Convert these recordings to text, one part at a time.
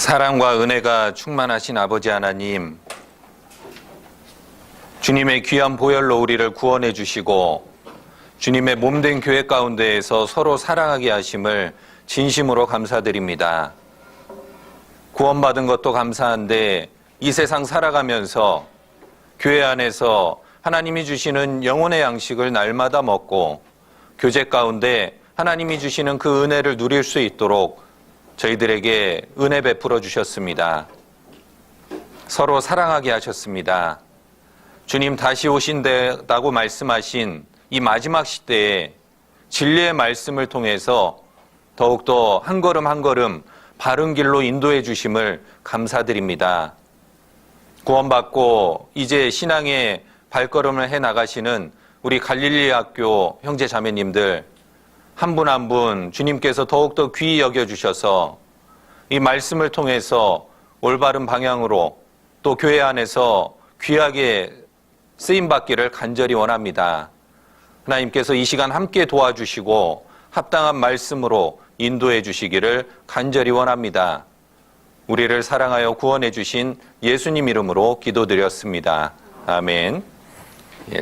사랑과 은혜가 충만하신 아버지 하나님, 주님의 귀한 보혈로 우리를 구원해 주시고 주님의 몸된 교회 가운데에서 서로 사랑하게 하심을 진심으로 감사드립니다. 구원받은 것도 감사한데 이 세상 살아가면서 교회 안에서 하나님이 주시는 영혼의 양식을 날마다 먹고 교제 가운데 하나님이 주시는 그 은혜를 누릴 수 있도록 저희들에게 은혜 베풀어 주셨습니다. 서로 사랑하게 하셨습니다. 주님 다시 오신다고 말씀하신 이 마지막 시대에 진리의 말씀을 통해서 더욱더 한 걸음 한 걸음 바른 길로 인도해 주심을 감사드립니다. 구원받고 이제 신앙의 발걸음을 해 나가시는 우리 갈릴리 학교 형제 자매님들 한 분 한 분 주님께서 더욱더 귀히 여겨주셔서 이 말씀을 통해서 올바른 방향으로 또 교회 안에서 귀하게 쓰임받기를 간절히 원합니다. 하나님께서 이 시간 함께 도와주시고 합당한 말씀으로 인도해 주시기를 간절히 원합니다. 우리를 사랑하여 구원해 주신 예수님 이름으로 기도드렸습니다. 아멘.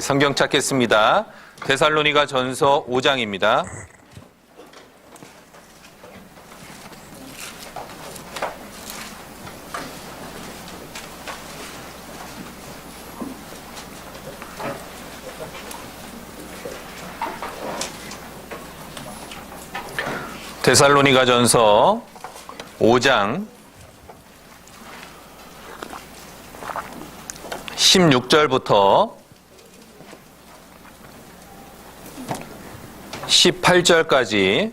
성경 찾겠습니다. 데살로니가 전서 5장입니다. 데살로니가 전서 5장 16절부터 18절까지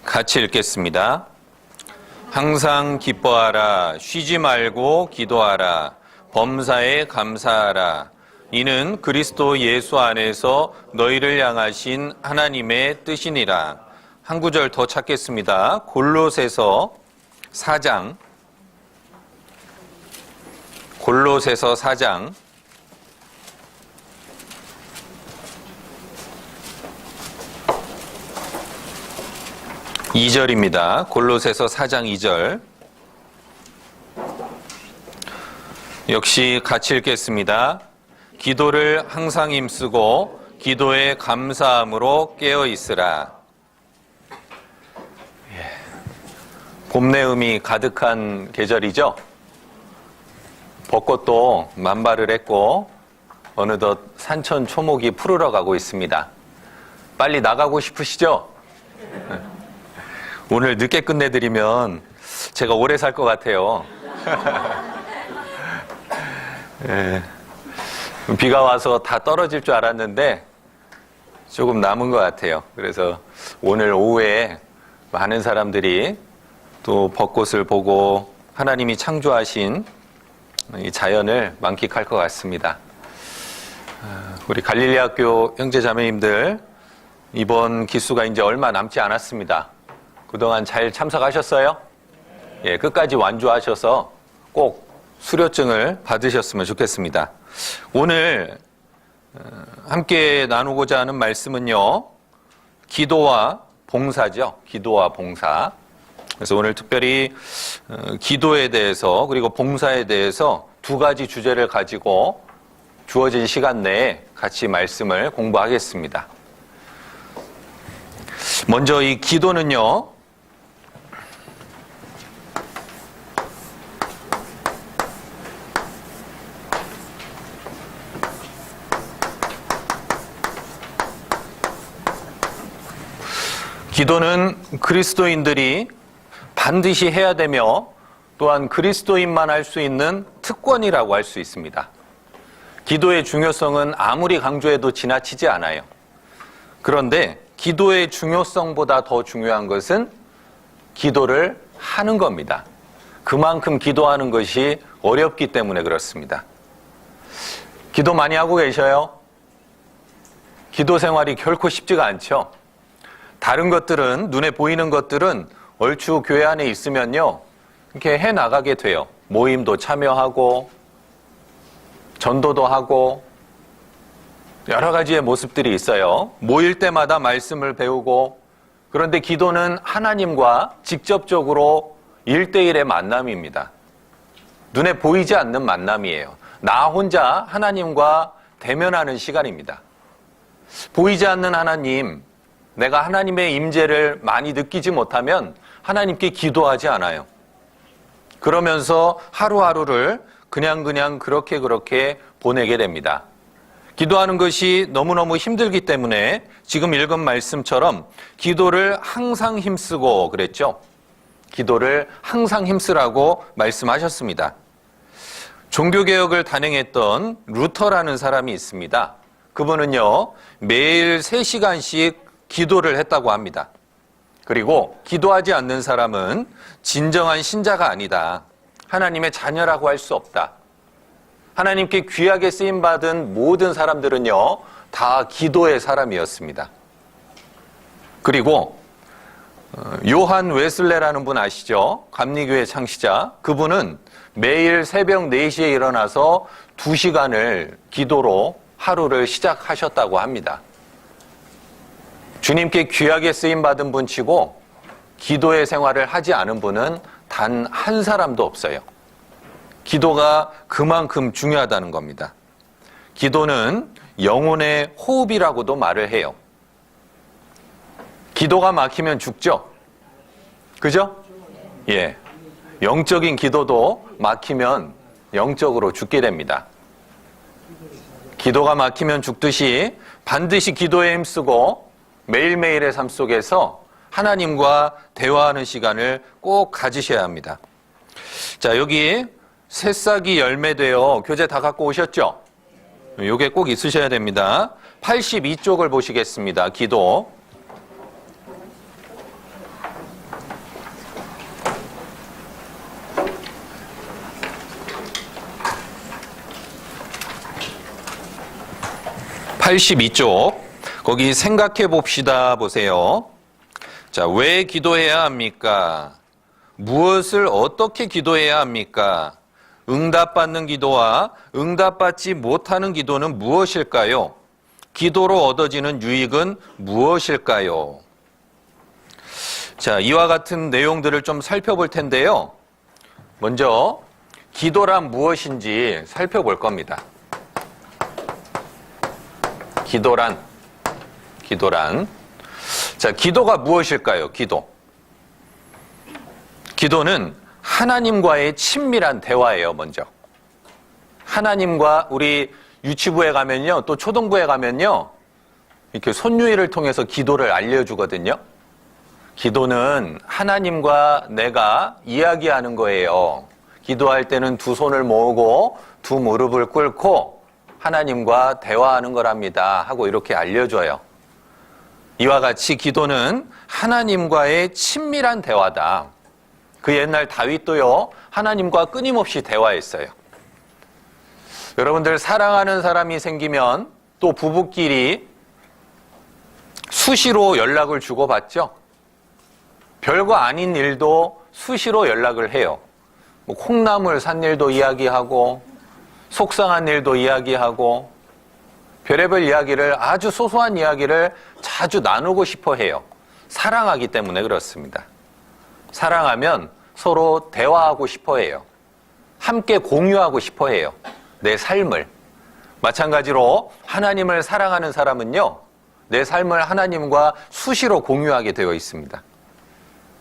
같이 읽겠습니다. 항상 기뻐하라, 쉬지 말고 기도하라, 범사에 감사하라. 이는 그리스도 예수 안에서 너희를 향하신 하나님의 뜻이니라. 한 구절 더 찾겠습니다. 골로새서 4장 2절입니다. 골로새서 4장 2절. 역시 같이 읽겠습니다. 기도를 항상 힘쓰고 기도에 감사함으로 깨어 있으라. 봄내음이 가득한 계절이죠. 벚꽃도 만발을 했고 어느덧 산천 초목이 푸르러 가고 있습니다. 빨리 나가고 싶으시죠? 오늘 늦게 끝내드리면 제가 오래 살 것 같아요. 비가 와서 다 떨어질 줄 알았는데 조금 남은 것 같아요. 그래서 오늘 오후에 많은 사람들이 또 벚꽃을 보고 하나님이 창조하신 이 자연을 만끽할 것 같습니다. 우리 갈릴리 학교 형제 자매님들 이번 기수가 이제 얼마 남지 않았습니다. 그동안 잘 참석하셨어요? 예, 끝까지 완주하셔서 꼭 수료증을 받으셨으면 좋겠습니다. 오늘 함께 나누고자 하는 말씀은요, 기도와 봉사죠. 기도와 봉사. 그래서 오늘 특별히 기도에 대해서 그리고 봉사에 대해서 두 가지 주제를 가지고 주어진 시간 내에 같이 말씀을 공부하겠습니다. 먼저 이 기도는요, 기도는 그리스도인들이 반드시 해야 되며 또한 그리스도인만 할 수 있는 특권이라고 할 수 있습니다. 기도의 중요성은 아무리 강조해도 지나치지 않아요. 그런데 기도의 중요성보다 더 중요한 것은 기도를 하는 겁니다. 그만큼 기도하는 것이 어렵기 때문에 그렇습니다. 기도 많이 하고 계셔요? 기도 생활이 결코 쉽지가 않죠. 다른 것들은, 눈에 보이는 것들은 얼추 교회 안에 있으면요, 이렇게 해 나가게 돼요. 모임도 참여하고, 전도도 하고, 여러 가지의 모습들이 있어요. 모일 때마다 말씀을 배우고, 그런데 기도는 하나님과 직접적으로 1대1의 만남입니다. 눈에 보이지 않는 만남이에요. 나 혼자 하나님과 대면하는 시간입니다. 보이지 않는 하나님, 내가 하나님의 임재를 많이 느끼지 못하면 하나님께 기도하지 않아요. 그러면서 하루하루를 그냥 그렇게 보내게 됩니다. 기도하는 것이 너무너무 힘들기 때문에 지금 읽은 말씀처럼 기도를 항상 힘쓰고 그랬죠. 기도를 항상 힘쓰라고 말씀하셨습니다. 종교개혁을 단행했던 루터라는 사람이 있습니다. 그분은요, 매일 3시간씩 기도를 했다고 합니다. 그리고 기도하지 않는 사람은 진정한 신자가 아니다. 하나님의 자녀라고 할 수 없다. 하나님께 귀하게 쓰임받은 모든 사람들은요, 다 기도의 사람이었습니다. 그리고 요한 웨슬레라는 분 아시죠? 감리교회 창시자. 그분은 매일 새벽 4시에 일어나서 2시간을 기도로 하루를 시작하셨다고 합니다. 주님께 귀하게 쓰임받은 분치고 기도의 생활을 하지 않은 분은 단 한 사람도 없어요. 기도가 그만큼 중요하다는 겁니다. 기도는 영혼의 호흡이라고도 말을 해요. 기도가 막히면 죽죠? 그죠? 예. 영적인 기도도 막히면 영적으로 죽게 됩니다. 기도가 막히면 죽듯이 반드시 기도에 힘쓰고 매일매일의 삶 속에서 하나님과 대화하는 시간을 꼭 가지셔야 합니다. 자, 여기 새싹이 열매되어 교재 다 갖고 오셨죠? 요게 꼭 있으셔야 됩니다. 82쪽을 보시겠습니다. 기도. (82쪽) 거기 생각해 봅시다 보세요. 자, 왜 기도해야 합니까? 무엇을 어떻게 기도해야 합니까? 응답받는 기도와 응답받지 못하는 기도는 무엇일까요? 기도로 얻어지는 유익은 무엇일까요? 자, 이와 같은 내용들을 좀 살펴볼 텐데요. 먼저 기도란 무엇인지 살펴볼 겁니다. 기도란. 자, 기도가 무엇일까요? 기도는 하나님과의 친밀한 대화예요, 먼저. 하나님과 우리 유치부에 가면요, 또 초등부에 가면요, 이렇게 손유희를 통해서 기도를 알려주거든요. 기도는 하나님과 내가 이야기하는 거예요. 기도할 때는 두 손을 모으고 두 무릎을 꿇고 하나님과 대화하는 거랍니다 하고 이렇게 알려줘요. 이와 같이 기도는 하나님과의 친밀한 대화다. 그 옛날 다윗도요, 하나님과 끊임없이 대화했어요. 여러분들 사랑하는 사람이 생기면 또 부부끼리 수시로 연락을 주고받죠? 별거 아닌 일도 수시로 연락을 해요. 뭐 콩나물 산 일도 이야기하고 속상한 일도 이야기하고 별의별 이야기를, 아주 소소한 이야기를 자주 나누고 싶어 해요. 사랑하기 때문에 그렇습니다. 사랑하면 서로 대화하고 싶어 해요. 함께 공유하고 싶어 해요. 내 삶을. 마찬가지로 하나님을 사랑하는 사람은요, 내 삶을 하나님과 수시로 공유하게 되어 있습니다.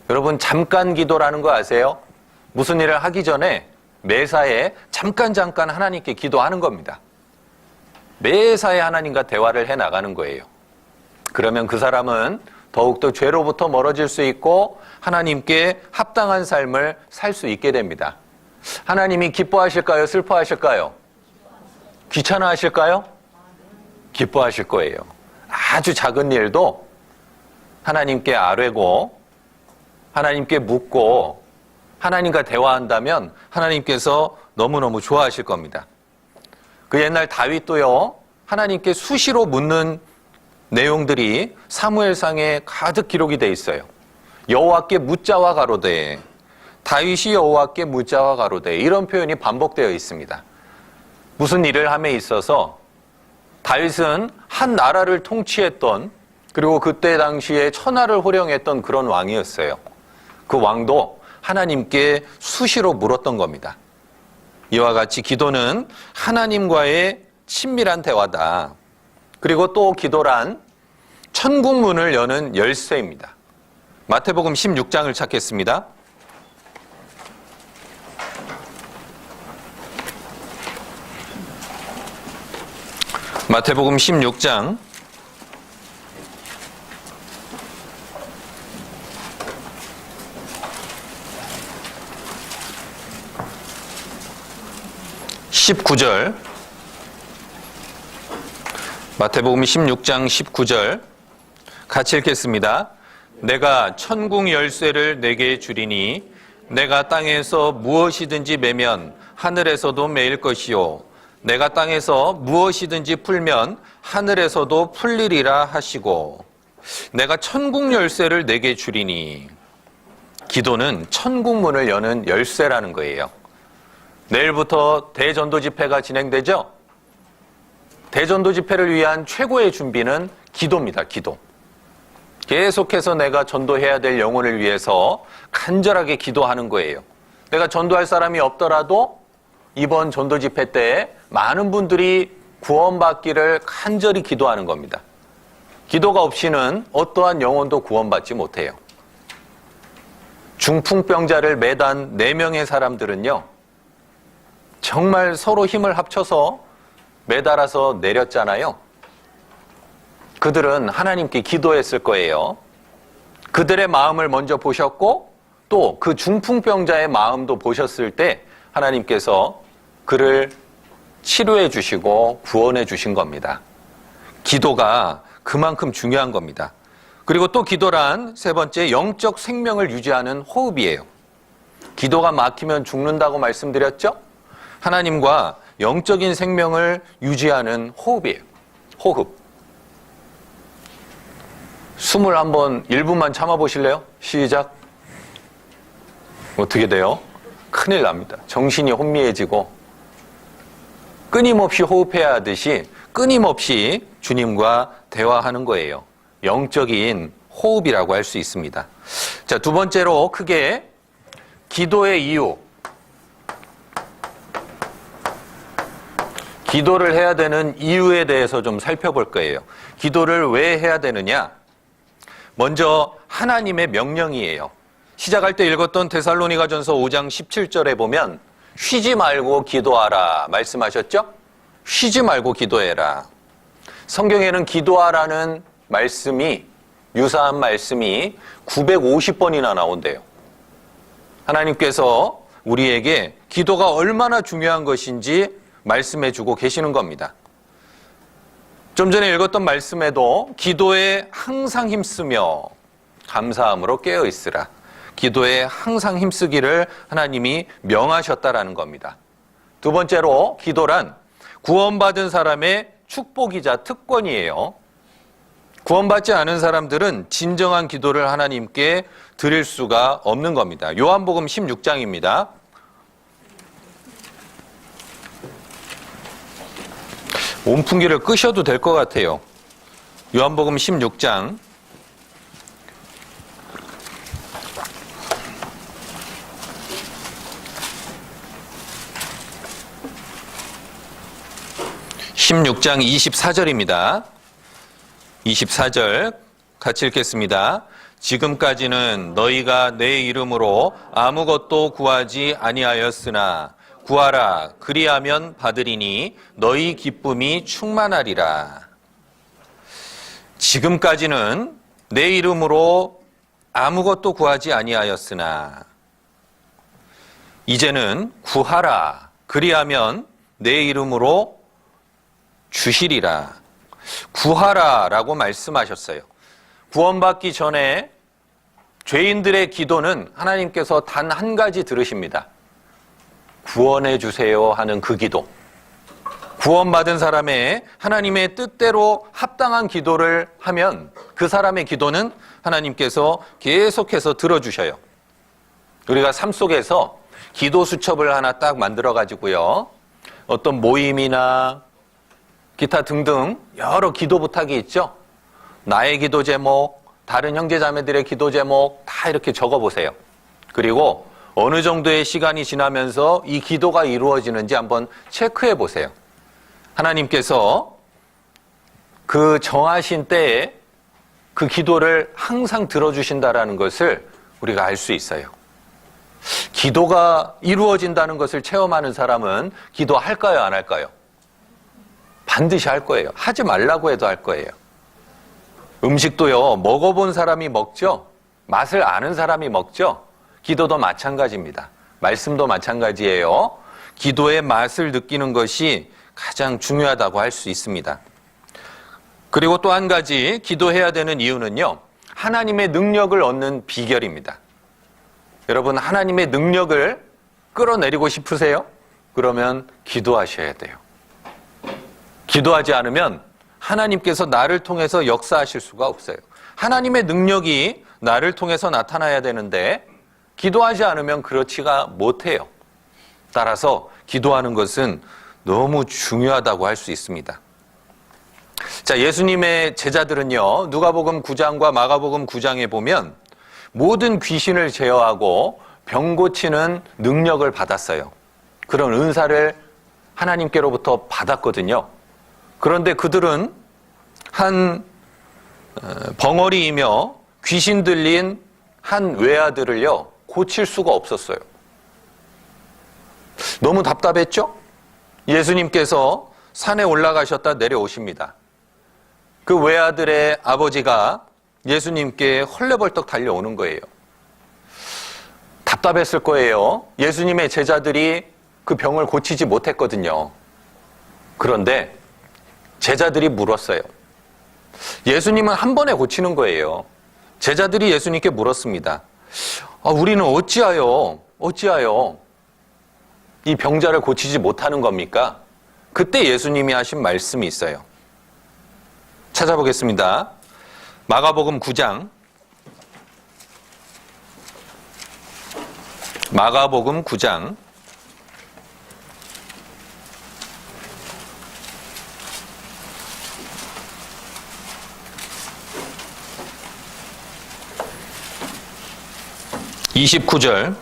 여러분, 잠깐 기도라는 거 아세요? 무슨 일을 하기 전에 매사에 잠깐 하나님께 기도하는 겁니다. 매사에 하나님과 대화를 해나가는 거예요. 그러면 그 사람은 더욱더 죄로부터 멀어질 수 있고 하나님께 합당한 삶을 살 수 있게 됩니다. 하나님이 기뻐하실까요? 슬퍼하실까요? 귀찮아하실까요? 기뻐하실 거예요. 아주 작은 일도 하나님께 아뢰고 하나님께 묻고 하나님과 대화한다면 하나님께서 너무너무 좋아하실 겁니다. 그 옛날 다윗도요, 하나님께 수시로 묻는 내용들이 사무엘상에 가득 기록이 돼 있어요. 여호와께 묻자와 가로되, 다윗이 여호와께 묻자와 가로되, 이런 표현이 반복되어 있습니다. 무슨 일을 함에 있어서 다윗은 한 나라를 통치했던, 그리고 그때 당시에 천하를 호령했던 그런 왕이었어요. 그 왕도 하나님께 수시로 물었던 겁니다. 이와 같이 기도는 하나님과의 친밀한 대화다. 그리고 또 기도란 천국 문을 여는 열쇠입니다. 마태복음 16장을 찾겠습니다. 마태복음 16장 19절, 마태복음 16장 19절 같이 읽겠습니다. 내가 천국 열쇠를 내게 주리니 내가 땅에서 무엇이든지 매면 하늘에서도 매일 것이요 내가 땅에서 무엇이든지 풀면 하늘에서도 풀리리라 하시고, 내가 천국 열쇠를 내게 주리니, 기도는 천국 문을 여는 열쇠라는 거예요. 내일부터 대전도 집회가 진행되죠? 대전도 집회를 위한 최고의 준비는 기도입니다. 기도. 계속해서 내가 전도해야 될 영혼을 위해서 간절하게 기도하는 거예요. 내가 전도할 사람이 없더라도 이번 전도 집회 때 많은 분들이 구원받기를 간절히 기도하는 겁니다. 기도가 없이는 어떠한 영혼도 구원받지 못해요. 중풍병자를 매단 4명의 사람들은요, 정말 서로 힘을 합쳐서 매달아서 내렸잖아요. 그들은 하나님께 기도했을 거예요. 그들의 마음을 먼저 보셨고 또 그 중풍병자의 마음도 보셨을 때 하나님께서 그를 치료해 주시고 구원해 주신 겁니다. 기도가 그만큼 중요한 겁니다. 그리고 또 기도란 세 번째, 영적 생명을 유지하는 호흡이에요. 기도가 막히면 죽는다고 말씀드렸죠? 하나님과 영적인 생명을 유지하는 호흡이에요. 호흡. 숨을 한번 1분만 참아보실래요? 시작. 어떻게 돼요? 큰일 납니다. 정신이 혼미해지고 끊임없이 호흡해야 하듯이 끊임없이 주님과 대화하는 거예요. 영적인 호흡이라고 할 수 있습니다. 자, 두 번째로 크게 기도의 이유. 기도를 해야 되는 이유에 대해서 좀 살펴볼 거예요. 기도를 왜 해야 되느냐? 먼저 하나님의 명령이에요. 시작할 때 읽었던 데살로니가전서 5장 17절에 보면 쉬지 말고 기도하라 말씀하셨죠? 쉬지 말고 기도해라. 성경에는 기도하라는 말씀이, 유사한 말씀이 950번이나 나온대요. 하나님께서 우리에게 기도가 얼마나 중요한 것인지 말씀해 주고 계시는 겁니다. 좀 전에 읽었던 말씀에도 기도에 항상 힘쓰며 감사함으로 깨어 있으라. 기도에 항상 힘쓰기를 하나님이 명하셨다라는 겁니다. 두 번째로 기도란 구원받은 사람의 축복이자 특권이에요. 구원받지 않은 사람들은 진정한 기도를 하나님께 드릴 수가 없는 겁니다. 요한복음 16장입니다. 온풍기를 끄셔도 될 것 같아요. 요한복음 16장 16장 24절입니다. 24절 같이 읽겠습니다. 지금까지는 너희가 내 이름으로 아무것도 구하지 아니하였으나 구하라 그리하면 받으리니 너희 기쁨이 충만하리라. 지금까지는 내 이름으로 아무것도 구하지 아니하였으나 이제는 구하라 그리하면 내 이름으로 주시리라. 구하라라고 말씀하셨어요. 구원받기 전에 죄인들의 기도는 하나님께서 단 한 가지 들으십니다. 구원해 주세요 하는 그 기도. 구원받은 사람의 하나님의 뜻대로 합당한 기도를 하면 그 사람의 기도는 하나님께서 계속해서 들어주셔요. 우리가 삶 속에서 기도 수첩을 하나 딱 만들어 가지고요, 어떤 모임이나 기타 등등 여러 기도 부탁이 있죠. 나의 기도 제목, 다른 형제 자매들의 기도 제목 다 이렇게 적어보세요. 그리고 어느 정도의 시간이 지나면서 이 기도가 이루어지는지 한번 체크해 보세요. 하나님께서 그 정하신 때에 그 기도를 항상 들어주신다라는 것을 우리가 알 수 있어요. 기도가 이루어진다는 것을 체험하는 사람은 기도할까요, 안 할까요? 반드시 할 거예요. 하지 말라고 해도 할 거예요. 음식도요, 먹어본 사람이 먹죠? 맛을 아는 사람이 먹죠? 기도도 마찬가지입니다. 말씀도 마찬가지예요. 기도의 맛을 느끼는 것이 가장 중요하다고 할 수 있습니다. 그리고 또 한 가지 기도해야 되는 이유는요, 하나님의 능력을 얻는 비결입니다. 여러분, 하나님의 능력을 끌어내리고 싶으세요? 그러면 기도하셔야 돼요. 기도하지 않으면 하나님께서 나를 통해서 역사하실 수가 없어요. 하나님의 능력이 나를 통해서 나타나야 되는데 기도하지 않으면 그렇지가 못해요. 따라서 기도하는 것은 너무 중요하다고 할 수 있습니다. 자, 예수님의 제자들은요, 누가복음 9장과 마가복음 9장에 보면 모든 귀신을 제어하고 병 고치는 능력을 받았어요. 그런 은사를 하나님께로부터 받았거든요. 그런데 그들은 한 벙어리이며 귀신 들린 한 외아들을요, 고칠 수가 없었어요. 너무 답답했죠? 예수님께서 산에 올라가셨다 내려오십니다. 그 외아들의 아버지가 예수님께 헐레벌떡 달려오는 거예요. 답답했을 거예요. 예수님의 제자들이 그 병을 고치지 못했거든요. 그런데 제자들이 물었어요. 예수님은 한 번에 고치는 거예요. 제자들이 예수님께 물었습니다. 우리는 어찌하여 이 병자를 고치지 못하는 겁니까? 그때 예수님이 하신 말씀이 있어요. 찾아보겠습니다. 마가복음 9장. 마가복음 9장. 29절,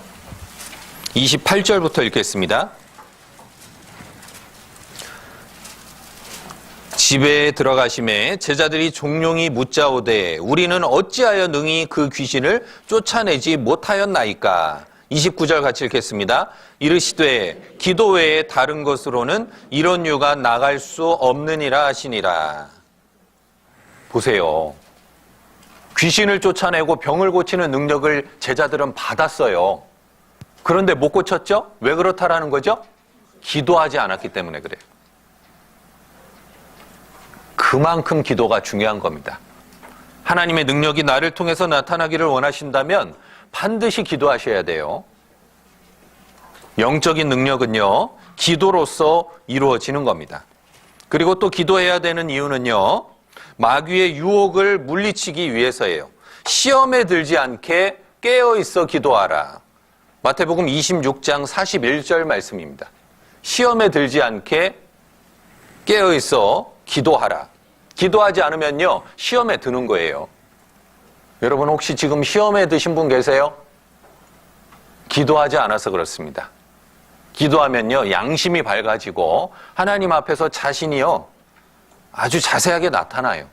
28절부터 읽겠습니다. 집에 들어가심에 제자들이 종용이 묻자오되 우리는 어찌하여 능히 그 귀신을 쫓아내지 못하였나이까. 29절 같이 읽겠습니다. 이르시되 기도 외에 다른 것으로는 이런 유가 나갈 수 없느니라 하시니라. 보세요. 귀신을 쫓아내고 병을 고치는 능력을 제자들은 받았어요. 그런데 못 고쳤죠? 왜 그렇다라는 거죠? 기도하지 않았기 때문에 그래요. 그만큼 기도가 중요한 겁니다. 하나님의 능력이 나를 통해서 나타나기를 원하신다면 반드시 기도하셔야 돼요. 영적인 능력은요, 기도로서 이루어지는 겁니다. 그리고 또 기도해야 되는 이유는요, 마귀의 유혹을 물리치기 위해서예요. 시험에 들지 않게 깨어있어 기도하라. 마태복음 26장 41절 말씀입니다. 시험에 들지 않게 깨어있어 기도하라. 기도하지 않으면요, 시험에 드는 거예요. 여러분 혹시 지금 시험에 드신 분 계세요? 기도하지 않아서 그렇습니다. 기도하면요, 양심이 밝아지고 하나님 앞에서 자신이요, 아주 자세하게 나타나요.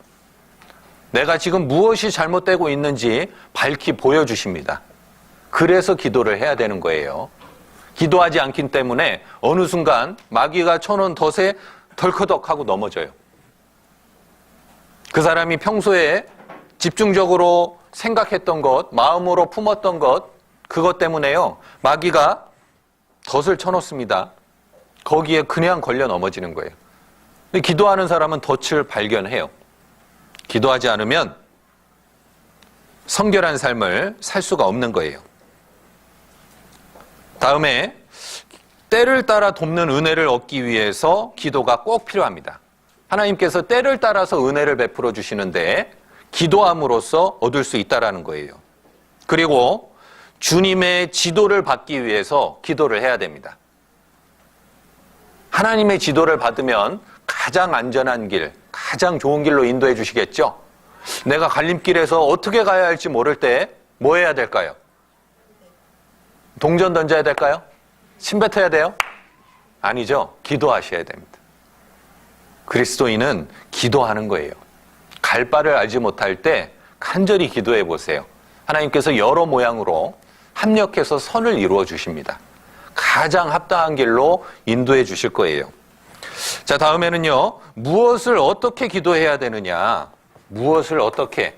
내가 지금 무엇이 잘못되고 있는지 밝히 보여주십니다. 그래서 기도를 해야 되는 거예요. 기도하지 않기 때문에 어느 순간 마귀가 쳐놓은 덫에 덜커덕하고 넘어져요. 그 사람이 평소에 집중적으로 생각했던 것, 마음으로 품었던 것, 그것 때문에요, 마귀가 덫을 쳐놓습니다. 거기에 그냥 걸려 넘어지는 거예요. 기도하는 사람은 덫을 발견해요. 기도하지 않으면 성결한 삶을 살 수가 없는 거예요. 다음에 때를 따라 돕는 은혜를 얻기 위해서 기도가 꼭 필요합니다. 하나님께서 때를 따라서 은혜를 베풀어 주시는데 기도함으로써 얻을 수 있다라는 거예요. 그리고 주님의 지도를 받기 위해서 기도를 해야 됩니다. 하나님의 지도를 받으면 가장 안전한 길, 가장 좋은 길로 인도해 주시겠죠? 내가 갈림길에서 어떻게 가야 할지 모를 때 뭐 해야 될까요? 동전 던져야 될까요? 침 뱉어야 돼요? 아니죠. 기도하셔야 됩니다. 그리스도인은 기도하는 거예요. 갈 바를 알지 못할 때 간절히 기도해 보세요. 하나님께서 여러 모양으로 합력해서 선을 이루어 주십니다. 가장 합당한 길로 인도해 주실 거예요. 자, 다음에는요. 무엇을 어떻게 기도해야 되느냐? 무엇을 어떻게?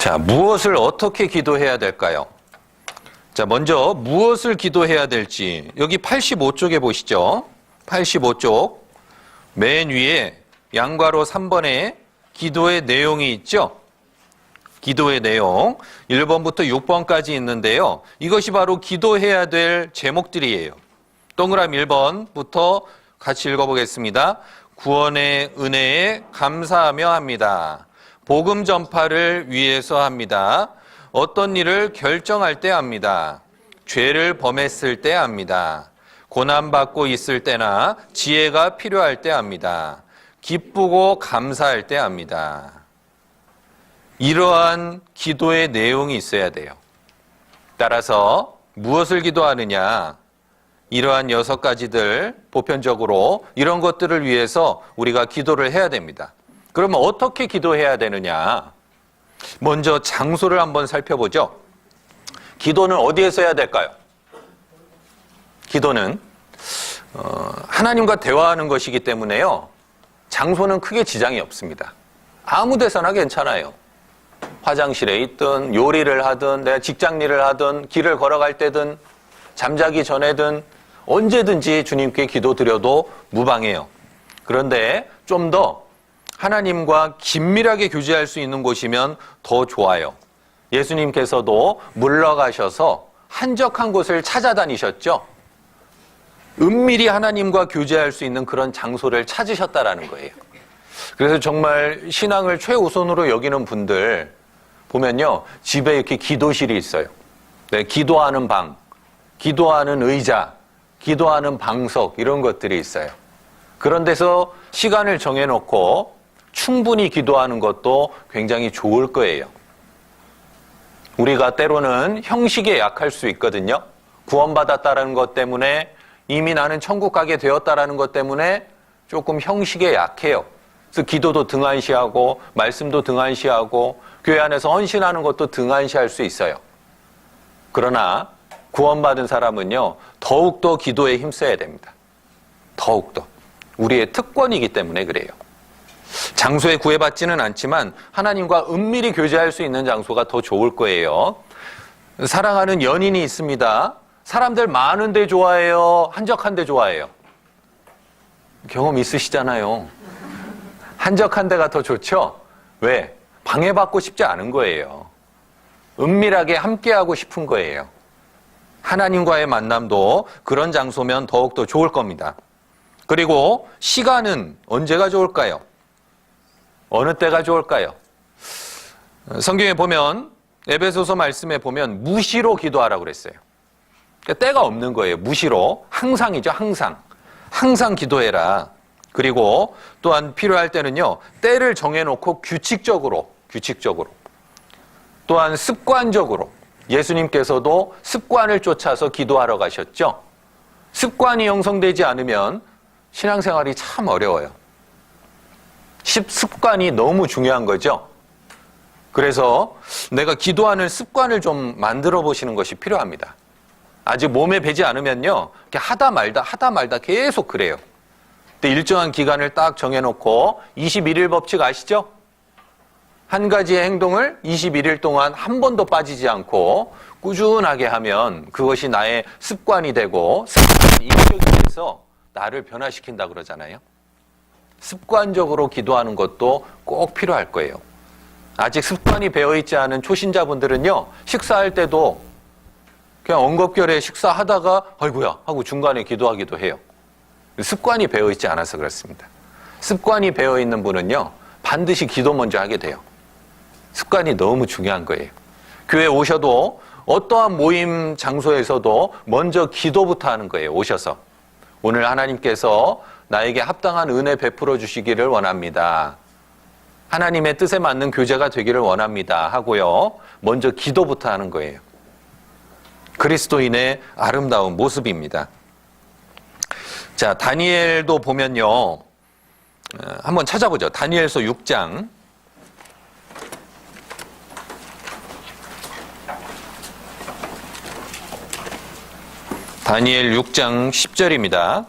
자, 무엇을 어떻게 기도해야 될까요? 자, 먼저 무엇을 기도해야 될지 여기 85쪽에 보시죠. 85쪽 맨 위에 양괄호 3번에 기도의 내용이 있죠. 기도의 내용 1번부터 6번까지 있는데요. 이것이 바로 기도해야 될 제목들이에요. 동그라미 1번부터 같이 읽어보겠습니다. 구원의 은혜에 감사하며 합니다. 복음 전파를 위해서 합니다. 어떤 일을 결정할 때 합니다. 죄를 범했을 때 합니다. 고난받고 있을 때나 지혜가 필요할 때 합니다. 기쁘고 감사할 때 합니다. 이러한 기도의 내용이 있어야 돼요. 따라서 무엇을 기도하느냐? 이러한 6가지들 보편적으로 이런 것들을 위해서 우리가 기도를 해야 됩니다. 그러면 어떻게 기도해야 되느냐? 먼저 장소를 한번 살펴보죠. 기도는 어디에서 해야 될까요? 기도는 하나님과 대화하는 것이기 때문에요. 장소는 크게 지장이 없습니다. 아무 데서나 괜찮아요. 화장실에 있든 요리를 하든 내가 직장일을 하든 길을 걸어갈 때든 잠자기 전에든 언제든지 주님께 기도드려도 무방해요. 그런데 좀 더 하나님과 긴밀하게 교제할 수 있는 곳이면 더 좋아요. 예수님께서도 물러가셔서 한적한 곳을 찾아다니셨죠. 은밀히 하나님과 교제할 수 있는 그런 장소를 찾으셨다라는 거예요. 그래서 정말 신앙을 최우선으로 여기는 분들 보면요. 집에 이렇게 기도실이 있어요. 네, 기도하는 방, 기도하는 의자, 기도하는 방석 이런 것들이 있어요. 그런 데서 시간을 정해놓고 충분히 기도하는 것도 굉장히 좋을 거예요. 우리가 때로는 형식에 약할 수 있거든요. 구원받았다는 것 때문에 이미 나는 천국 가게 되었다는 것 때문에 조금 형식에 약해요. 그래서 기도도 등한시하고 말씀도 등한시하고 교회 안에서 헌신하는 것도 등한시할 수 있어요. 그러나 구원받은 사람은요. 더욱더 기도에 힘써야 됩니다. 더욱더. 우리의 특권이기 때문에 그래요. 장소에 구애받지는 않지만 하나님과 은밀히 교제할 수 있는 장소가 더 좋을 거예요. 사랑하는 연인이 있습니다. 사람들 많은 데 좋아해요? 한적한 데 좋아해요? 경험 있으시잖아요. 한적한 데가 더 좋죠? 왜? 방해받고 싶지 않은 거예요. 은밀하게 함께하고 싶은 거예요. 하나님과의 만남도 그런 장소면 더욱더 좋을 겁니다. 그리고 시간은 언제가 좋을까요? 어느 때가 좋을까요? 성경에 보면 에베소서 말씀에 보면 무시로 기도하라고 그랬어요. 그러니까 때가 없는 거예요. 무시로. 항상이죠. 항상. 항상 기도해라. 그리고 또한 필요할 때는요. 때를 정해놓고 규칙적으로 또한 습관적으로 예수님께서도 습관을 쫓아서 기도하러 가셨죠. 습관이 형성되지 않으면 신앙생활이 참 어려워요. 습관이 너무 중요한 거죠. 그래서 내가 기도하는 습관을 좀 만들어 보시는 것이 필요합니다. 아직 몸에 배지 않으면요. 이렇게 하다 말다 계속 그래요. 근데 일정한 기간을 딱 정해놓고 21일 법칙 아시죠? 한 가지의 행동을 21일 동안 한 번도 빠지지 않고 꾸준하게 하면 그것이 나의 습관이 되고 습관이 인격이 돼서 나를 변화시킨다 그러잖아요. 습관적으로 기도하는 것도 꼭 필요할 거예요. 아직 습관이 배어있지 않은 초신자분들은요. 식사할 때도 그냥 엉겁결에 식사하다가 아이고야 하고 중간에 기도하기도 해요. 습관이 배어있지 않아서 그렇습니다. 습관이 배어있는 분은요. 반드시 기도 먼저 하게 돼요. 습관이 너무 중요한 거예요. 교회 오셔도 어떠한 모임 장소에서도 먼저 기도부터 하는 거예요. 오셔서. 오늘 하나님께서 나에게 합당한 은혜 베풀어 주시기를 원합니다. 하나님의 뜻에 맞는 교제가 되기를 원합니다 하고요. 먼저 기도부터 하는 거예요. 그리스도인의 아름다운 모습입니다. 자, 다니엘도 보면요. 한번 찾아보죠. 다니엘서 6장. 다니엘 6장 10절입니다.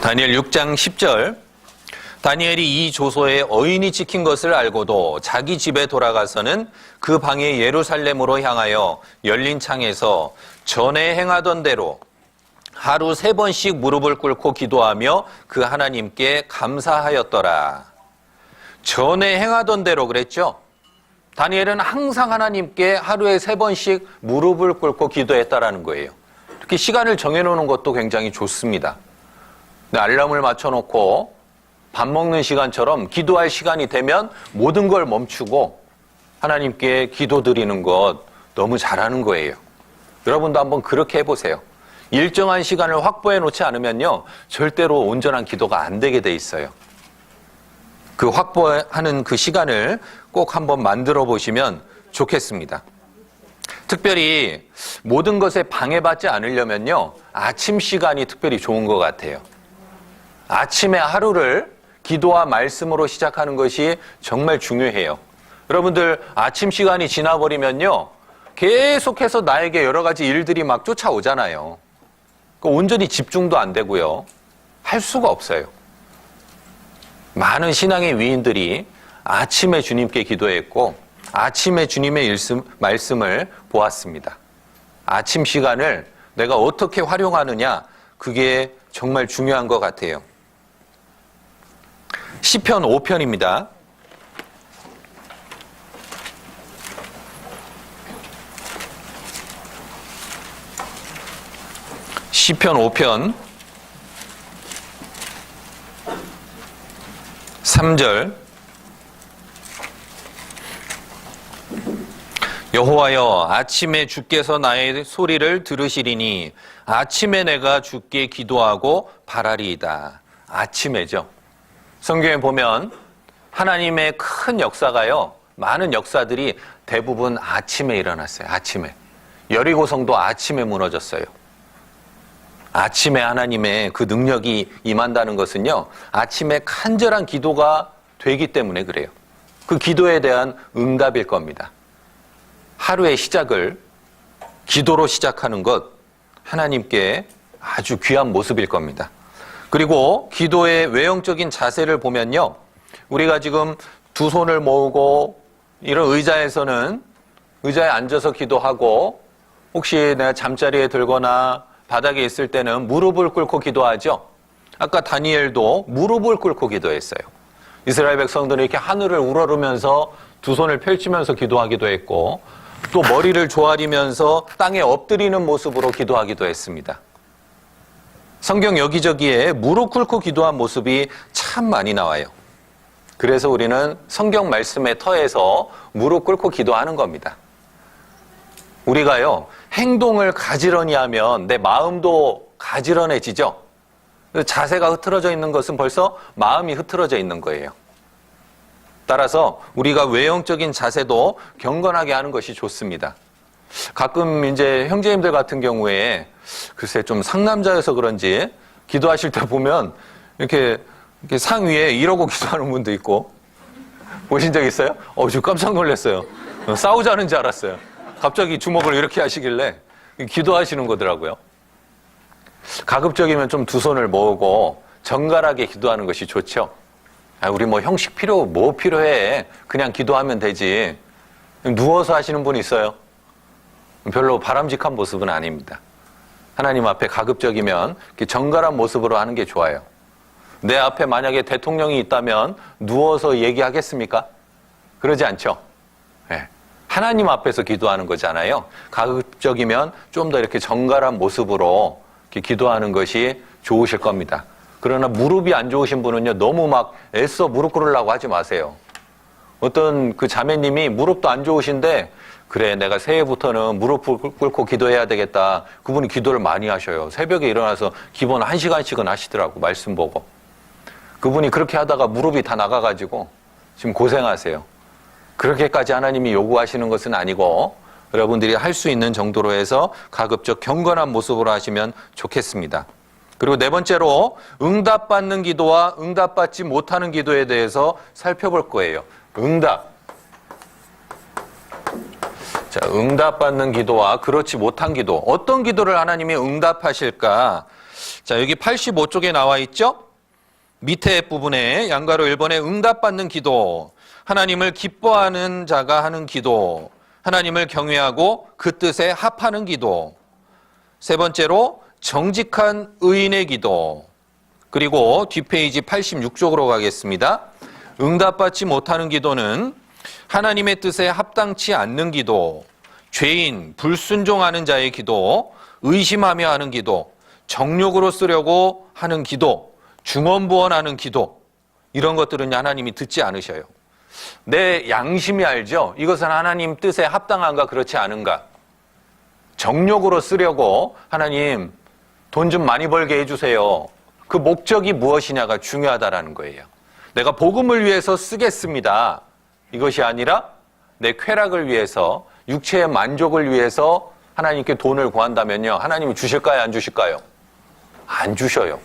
다니엘 6장 10절. 다니엘이 이 조서에 어인이 찍힌 것을 알고도 자기 집에 돌아가서는 그 방에 예루살렘으로 향하여 열린 창에서 전에 행하던 대로 하루 3번씩 무릎을 꿇고 기도하며 그 하나님께 감사하였더라. 전에 행하던 대로 그랬죠? 다니엘은 항상 하나님께 하루에 3번씩 무릎을 꿇고 기도했다라는 거예요. 이렇게 시간을 정해놓는 것도 굉장히 좋습니다. 알람을 맞춰놓고 밥 먹는 시간처럼 기도할 시간이 되면 모든 걸 멈추고 하나님께 기도드리는 것 너무 잘하는 거예요. 여러분도 한번 그렇게 해보세요. 일정한 시간을 확보해 놓지 않으면요, 절대로 온전한 기도가 안 되게 돼 있어요. 그 확보하는 그 시간을 꼭 한번 만들어 보시면 좋겠습니다. 특별히 모든 것에 방해받지 않으려면요, 아침 시간이 특별히 좋은 것 같아요. 아침에 하루를 기도와 말씀으로 시작하는 것이 정말 중요해요. 여러분들 아침 시간이 지나버리면요, 계속해서 나에게 여러 가지 일들이 막 쫓아오잖아요. 온전히 집중도 안 되고요. 할 수가 없어요. 많은 신앙의 위인들이 아침에 주님께 기도했고 아침에 주님의 말씀을 보았습니다. 아침 시간을 내가 어떻게 활용하느냐, 그게 정말 중요한 것 같아요. 시편 5편입니다. 시편 5편 3절. 여호와여, 아침에 주께서 나의 소리를 들으시리니 아침에 내가 주께 기도하고 바라리이다. 아침에죠. 성경에 보면 하나님의 큰 역사가요, 많은 역사들이 대부분 아침에 일어났어요. 아침에. 여리고성도 아침에 무너졌어요. 아침에 하나님의 그 능력이 임한다는 것은요, 아침에 간절한 기도가 되기 때문에 그래요. 그 기도에 대한 응답일 겁니다. 하루의 시작을 기도로 시작하는 것, 하나님께 아주 귀한 모습일 겁니다. 그리고 기도의 외형적인 자세를 보면요, 우리가 지금 두 손을 모으고 이런 의자에서는 의자에 앉아서 기도하고, 혹시 내가 잠자리에 들거나 바닥에 있을 때는 무릎을 꿇고 기도하죠. 아까 다니엘도 무릎을 꿇고 기도했어요. 이스라엘 백성들은 이렇게 하늘을 우러르면서 두 손을 펼치면서 기도하기도 했고, 또 머리를 조아리면서 땅에 엎드리는 모습으로 기도하기도 했습니다. 성경 여기저기에 무릎 꿇고 기도한 모습이 참 많이 나와요. 그래서 우리는 성경 말씀의 터에서 무릎 꿇고 기도하는 겁니다. 우리가요, 행동을 가지런히 하면 내 마음도 가지런해지죠. 자세가 흐트러져 있는 것은 벌써 마음이 흐트러져 있는 거예요. 따라서 우리가 외형적인 자세도 경건하게 하는 것이 좋습니다. 가끔 이제 형제님들 같은 경우에 글쎄 좀 상남자여서 그런지 기도하실 때 보면 이렇게 상 위에 이러고 기도하는 분도 있고, 보신 적 있어요? 저 깜짝 놀랐어요. 싸우자는 줄 알았어요. 갑자기 주먹을 이렇게 하시길래 기도하시는 거더라고요. 가급적이면 좀 두 손을 모으고 정갈하게 기도하는 것이 좋죠. 우리 뭐 형식 뭐 필요해. 그냥 기도하면 되지. 누워서 하시는 분 있어요? 별로 바람직한 모습은 아닙니다. 하나님 앞에 가급적이면 정갈한 모습으로 하는 게 좋아요. 내 앞에 만약에 대통령이 있다면 누워서 얘기하겠습니까? 그러지 않죠. 네. 하나님 앞에서 기도하는 거잖아요. 가급적이면 좀 더 이렇게 정갈한 모습으로 이렇게 기도하는 것이 좋으실 겁니다. 그러나 무릎이 안 좋으신 분은요, 너무 막 애써 무릎 꿇으려고 하지 마세요. 어떤 그 자매님이 무릎도 안 좋으신데 그래 내가 새해부터는 무릎 꿇고 기도해야 되겠다. 그분이 기도를 많이 하셔요. 새벽에 일어나서 기본 1시간씩은 하시더라고 말씀 보고. 그분이 그렇게 하다가 무릎이 다 나가가지고 지금 고생하세요. 그렇게까지 하나님이 요구하시는 것은 아니고 여러분들이 할 수 있는 정도로 해서 가급적 경건한 모습으로 하시면 좋겠습니다. 그리고 네 번째로 응답받는 기도와 응답받지 못하는 기도에 대해서 살펴볼 거예요. 자, 응답받는 기도와 그렇지 못한 기도. 어떤 기도를 하나님이 응답하실까? 자, 여기 85쪽에 나와 있죠? 밑에 부분에 양가로 1번에 응답받는 기도. 하나님을 기뻐하는 자가 하는 기도. 하나님을 경외하고 그 뜻에 합하는 기도. 세 번째로 정직한 의인의 기도. 그리고 뒷페이지 86쪽으로 가겠습니다. 응답받지 못하는 기도는 하나님의 뜻에 합당치 않는 기도, 죄인, 불순종하는 자의 기도, 의심하며 하는 기도, 정욕으로 쓰려고 하는 기도, 중언부언하는 기도, 이런 것들은 하나님이 듣지 않으셔요. 내 양심이 알죠? 이것은 하나님 뜻에 합당한가 그렇지 않은가. 정욕으로 쓰려고 하나님 돈 좀 많이 벌게 해주세요. 그 목적이 무엇이냐가 중요하다라는 거예요. 내가 복음을 위해서 쓰겠습니다. 이것이 아니라 내 쾌락을 위해서, 육체의 만족을 위해서 하나님께 돈을 구한다면요. 하나님이 주실까요? 안 주실까요? 안 주셔요.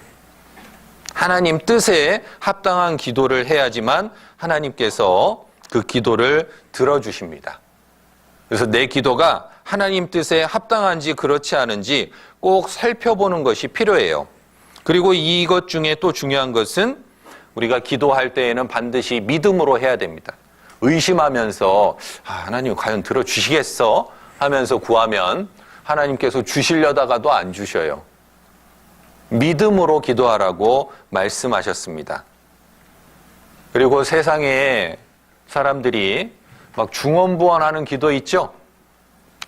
하나님 뜻에 합당한 기도를 해야지만 하나님께서 그 기도를 들어주십니다. 그래서 내 기도가 하나님 뜻에 합당한지 그렇지 않은지 꼭 살펴보는 것이 필요해요. 그리고 이것 중에 또 중요한 것은 우리가 기도할 때에는 반드시 믿음으로 해야 됩니다. 의심하면서 하나님 과연 들어주시겠어? 하면서 구하면 하나님께서 주시려다가도 안 주셔요. 믿음으로 기도하라고 말씀하셨습니다. 그리고 세상에 사람들이 막 중언부언하는 기도 있죠?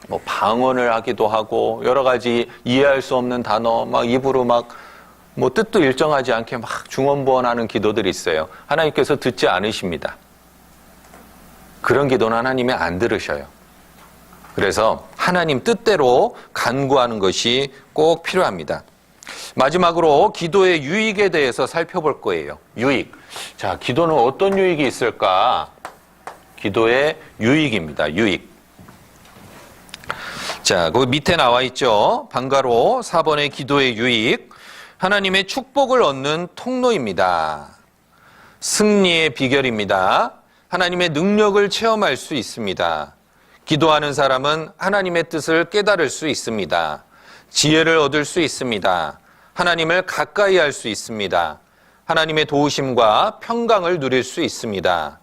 뭐 방언을 하기도 하고 여러 가지 이해할 수 없는 단어 막 입으로 막 뭐 뜻도 일정하지 않게 막 중언부언하는 기도들이 있어요. 하나님께서 듣지 않으십니다. 그런 기도는 하나님이 안 들으셔요. 그래서 하나님 뜻대로 간구하는 것이 꼭 필요합니다. 마지막으로 기도의 유익에 대해서 살펴볼 거예요. 유익. 자, 기도는 어떤 유익이 있을까? 기도의 유익입니다. 유익. 자, 그 밑에 나와 있죠. 방가로 4번의 기도의 유익. 하나님의 축복을 얻는 통로입니다. 승리의 비결입니다. 하나님의 능력을 체험할 수 있습니다. 기도하는 사람은 하나님의 뜻을 깨달을 수 있습니다. 지혜를 얻을 수 있습니다. 하나님을 가까이 할 수 있습니다. 하나님의 도우심과 평강을 누릴 수 있습니다.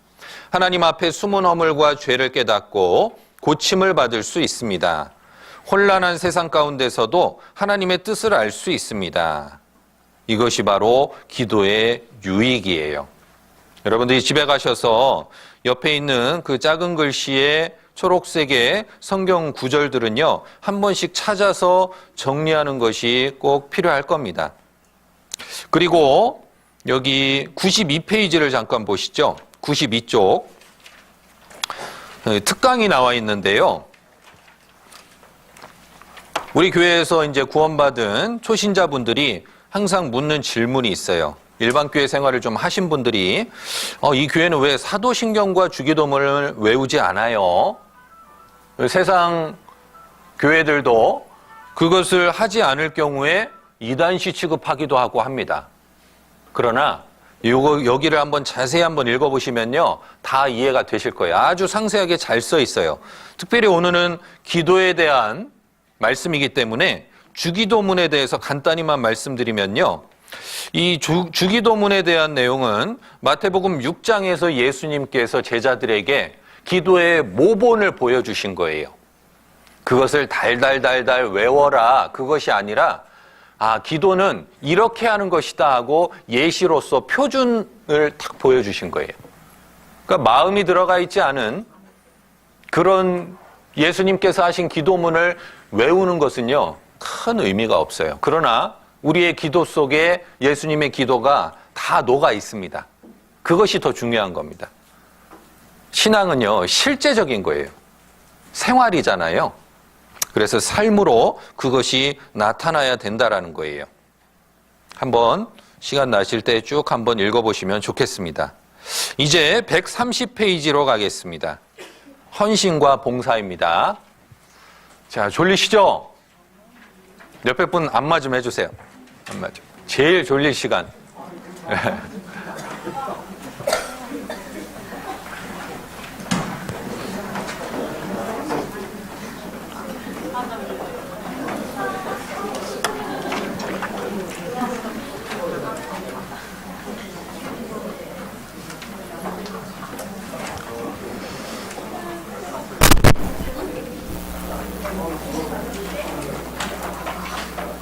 하나님 앞에 숨은 허물과 죄를 깨닫고 고침을 받을 수 있습니다. 혼란한 세상 가운데서도 하나님의 뜻을 알 수 있습니다. 이것이 바로 기도의 유익이에요. 여러분들이 집에 가셔서 옆에 있는 그 작은 글씨의 초록색의 성경 구절들은요, 한 번씩 찾아서 정리하는 것이 꼭 필요할 겁니다. 그리고 여기 92페이지를 잠깐 보시죠. 92쪽. 특강이 나와 있는데요. 우리 교회에서 이제 구원받은 초신자분들이 항상 묻는 질문이 있어요. 일반 교회 생활을 좀 하신 분들이 이 교회는 왜 사도신경과 주기도문을 외우지 않아요? 세상 교회들도 그것을 하지 않을 경우에 이단시 취급하기도 하고 합니다. 그러나 여기를 한번 자세히 한번 읽어보시면요, 다 이해가 되실 거예요. 아주 상세하게 잘 써 있어요. 특별히 오늘은 기도에 대한 말씀이기 때문에 주기도문에 대해서 간단히만 말씀드리면요, 이 주기도문에 대한 내용은 마태복음 6장에서 예수님께서 제자들에게 기도의 모본을 보여주신 거예요. 그것을 달달달달 외워라, 그것이 아니라 기도는 이렇게 하는 것이다 하고 예시로서 표준을 탁 보여주신 거예요. 그러니까 마음이 들어가 있지 않은 그런 예수님께서 하신 기도문을 외우는 것은요, 큰 의미가 없어요. 그러나 우리의 기도 속에 예수님의 기도가 다 녹아 있습니다. 그것이 더 중요한 겁니다. 신앙은요, 실제적인 거예요. 생활이잖아요. 그래서 삶으로 그것이 나타나야 된다라는 거예요. 한번 시간 나실 때 쭉 한번 읽어보시면 좋겠습니다. 이제 130페이지로 가겠습니다. 헌신과 봉사입니다. 자, 졸리시죠? 옆에 분 안마 좀 해주세요. 안마 좀. 제일 졸릴 시간.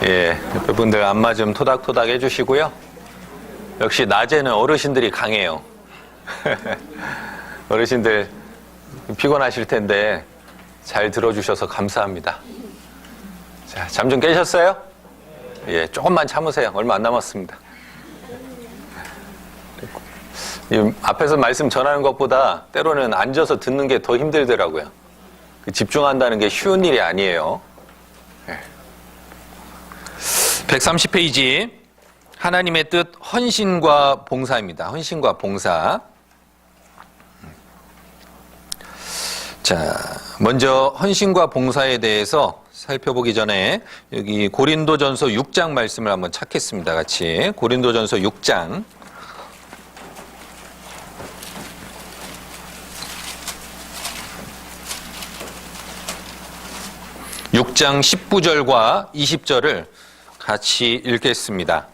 예, 옆에 분들 안마 좀 토닥토닥 해주시고요. 역시 낮에는 어르신들이 강해요. 어르신들 피곤하실 텐데 잘 들어주셔서 감사합니다. 자, 잠 좀 깨셨어요? 예, 조금만 참으세요. 얼마 안 남았습니다. 앞에서 말씀 전하는 것보다 때로는 앉아서 듣는 게 더 힘들더라고요. 집중한다는 게 쉬운 일이 아니에요. 130페이지 하나님의 뜻 헌신과 봉사입니다. 헌신과 봉사. 자, 먼저 헌신과 봉사에 대해서 살펴보기 전에 여기 고린도전서 6장 말씀을 한번 찾겠습니다. 같이 고린도전서 6장 6장 19절과 20절을 같이 읽겠습니다.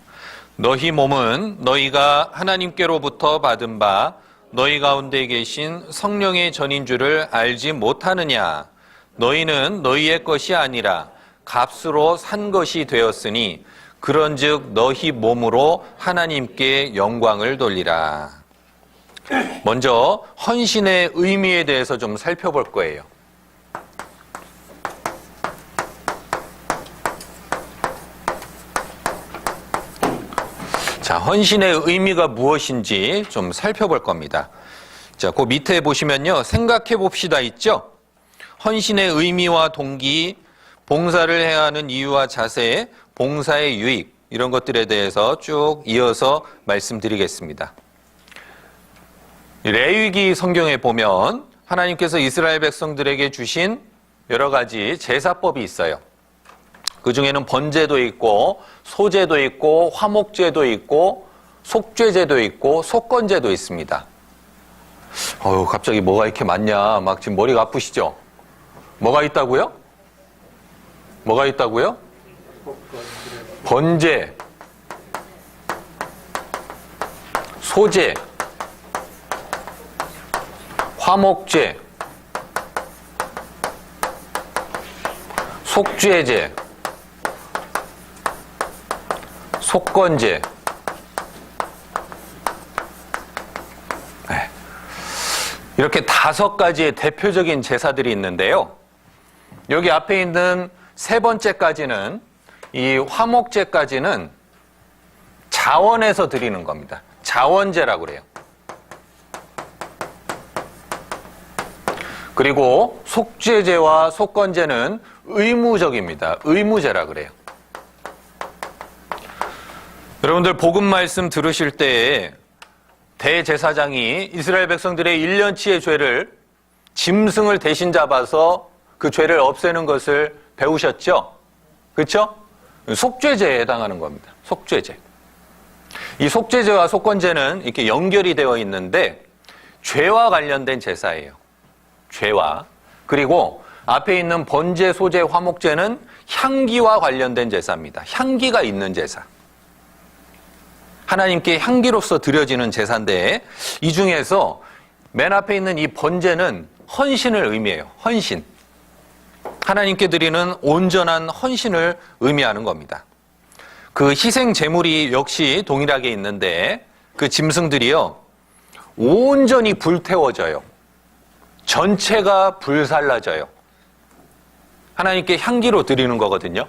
너희 몸은 너희가 하나님께로부터 받은 바 너희 가운데 계신 성령의 전인 줄을 알지 못하느냐. 너희는 너희의 것이 아니라 값으로 산 것이 되었으니 그런즉 너희 몸으로 하나님께 영광을 돌리라. 먼저 헌신의 의미에 대해서 좀 살펴볼 거예요. 자, 헌신의 의미가 무엇인지 좀 살펴볼 겁니다. 자, 그 밑에 보시면요. 생각해 봅시다 있죠? 헌신의 의미와 동기, 봉사를 해야 하는 이유와 자세, 봉사의 유익, 이런 것들에 대해서 쭉 이어서 말씀드리겠습니다. 레위기 성경에 보면 하나님께서 이스라엘 백성들에게 주신 여러 가지 제사법이 있어요. 그 중에는 번제도 있고 소제도 있고 화목제도 있고 속죄제도 있고 속건제도 있습니다. 갑자기 뭐가 이렇게 많냐. 막 지금 머리가 아프시죠? 뭐가 있다고요? 뭐가 있다고요? 번제, 소제, 화목제, 속죄제, 속건제. 네. 이렇게 5가지의 대표적인 제사들이 있는데요. 여기 앞에 있는 3번째까지는, 이 화목제까지는 자원에서 드리는 겁니다. 자원제라고 그래요. 그리고 속죄제와 속건제는 의무적입니다. 의무제라 그래요. 여러분들 복음 말씀 들으실 때에 대제사장이 이스라엘 백성들의 1년치의 죄를 짐승을 대신 잡아서 그 죄를 없애는 것을 배우셨죠? 그렇죠? 속죄제에 해당하는 겁니다. 속죄제. 이 속죄제와 속건제는 이렇게 연결이 되어 있는데 죄와 관련된 제사예요. 죄와. 그리고 앞에 있는 번제, 소제, 화목제는 향기와 관련된 제사입니다. 향기가 있는 제사. 하나님께 향기로서 드려지는 제사인데 이 중에서 맨 앞에 있는 이 번제는 헌신을 의미해요. 헌신. 하나님께 드리는 온전한 헌신을 의미하는 겁니다. 그 희생 제물이 역시 동일하게 있는데 그 짐승들이요. 온전히 불태워져요. 전체가 불살라져요. 하나님께 향기로 드리는 거거든요.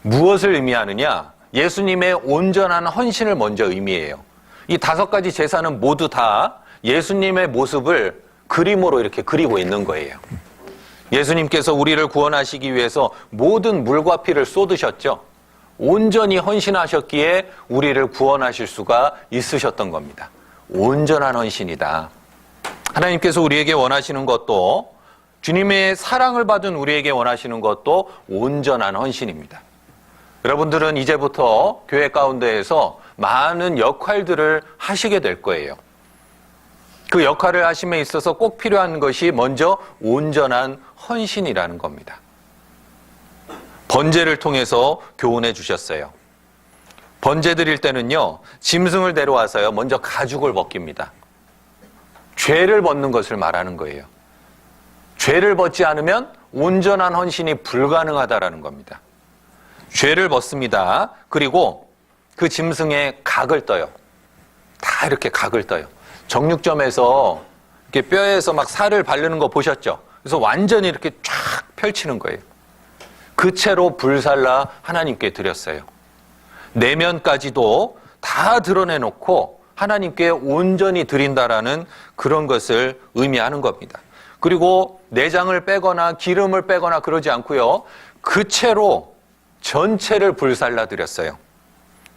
무엇을 의미하느냐? 예수님의 온전한 헌신을 먼저 의미해요. 이 5가지 제사는 모두 다 예수님의 모습을 그림으로 이렇게 그리고 있는 거예요. 예수님께서 우리를 구원하시기 위해서 모든 물과 피를 쏟으셨죠. 온전히 헌신하셨기에 우리를 구원하실 수가 있으셨던 겁니다. 온전한 헌신이다. 하나님께서 우리에게 원하시는 것도, 주님의 사랑을 받은 우리에게 원하시는 것도 온전한 헌신입니다. 여러분들은 이제부터 교회 가운데에서 많은 역할들을 하시게 될 거예요. 그 역할을 하심에 있어서 꼭 필요한 것이 먼저 온전한 헌신이라는 겁니다. 번제를 통해서 교훈해 주셨어요. 번제 드릴 때는요, 짐승을 데려와서요, 먼저 가죽을 벗깁니다. 죄를 벗는 것을 말하는 거예요. 죄를 벗지 않으면 온전한 헌신이 불가능하다라는 겁니다. 죄를 벗습니다. 그리고 그 짐승의 각을 떠요. 다 이렇게 각을 떠요. 정육점에서 이렇게 뼈에서 막 살을 바르는 거 보셨죠? 그래서 완전히 이렇게 쫙 펼치는 거예요. 그 채로 불살라 하나님께 드렸어요. 내면까지도 다 드러내놓고 하나님께 온전히 드린다라는 그런 것을 의미하는 겁니다. 그리고 내장을 빼거나 기름을 빼거나 그러지 않고요. 그 채로 전체를 불살라 드렸어요.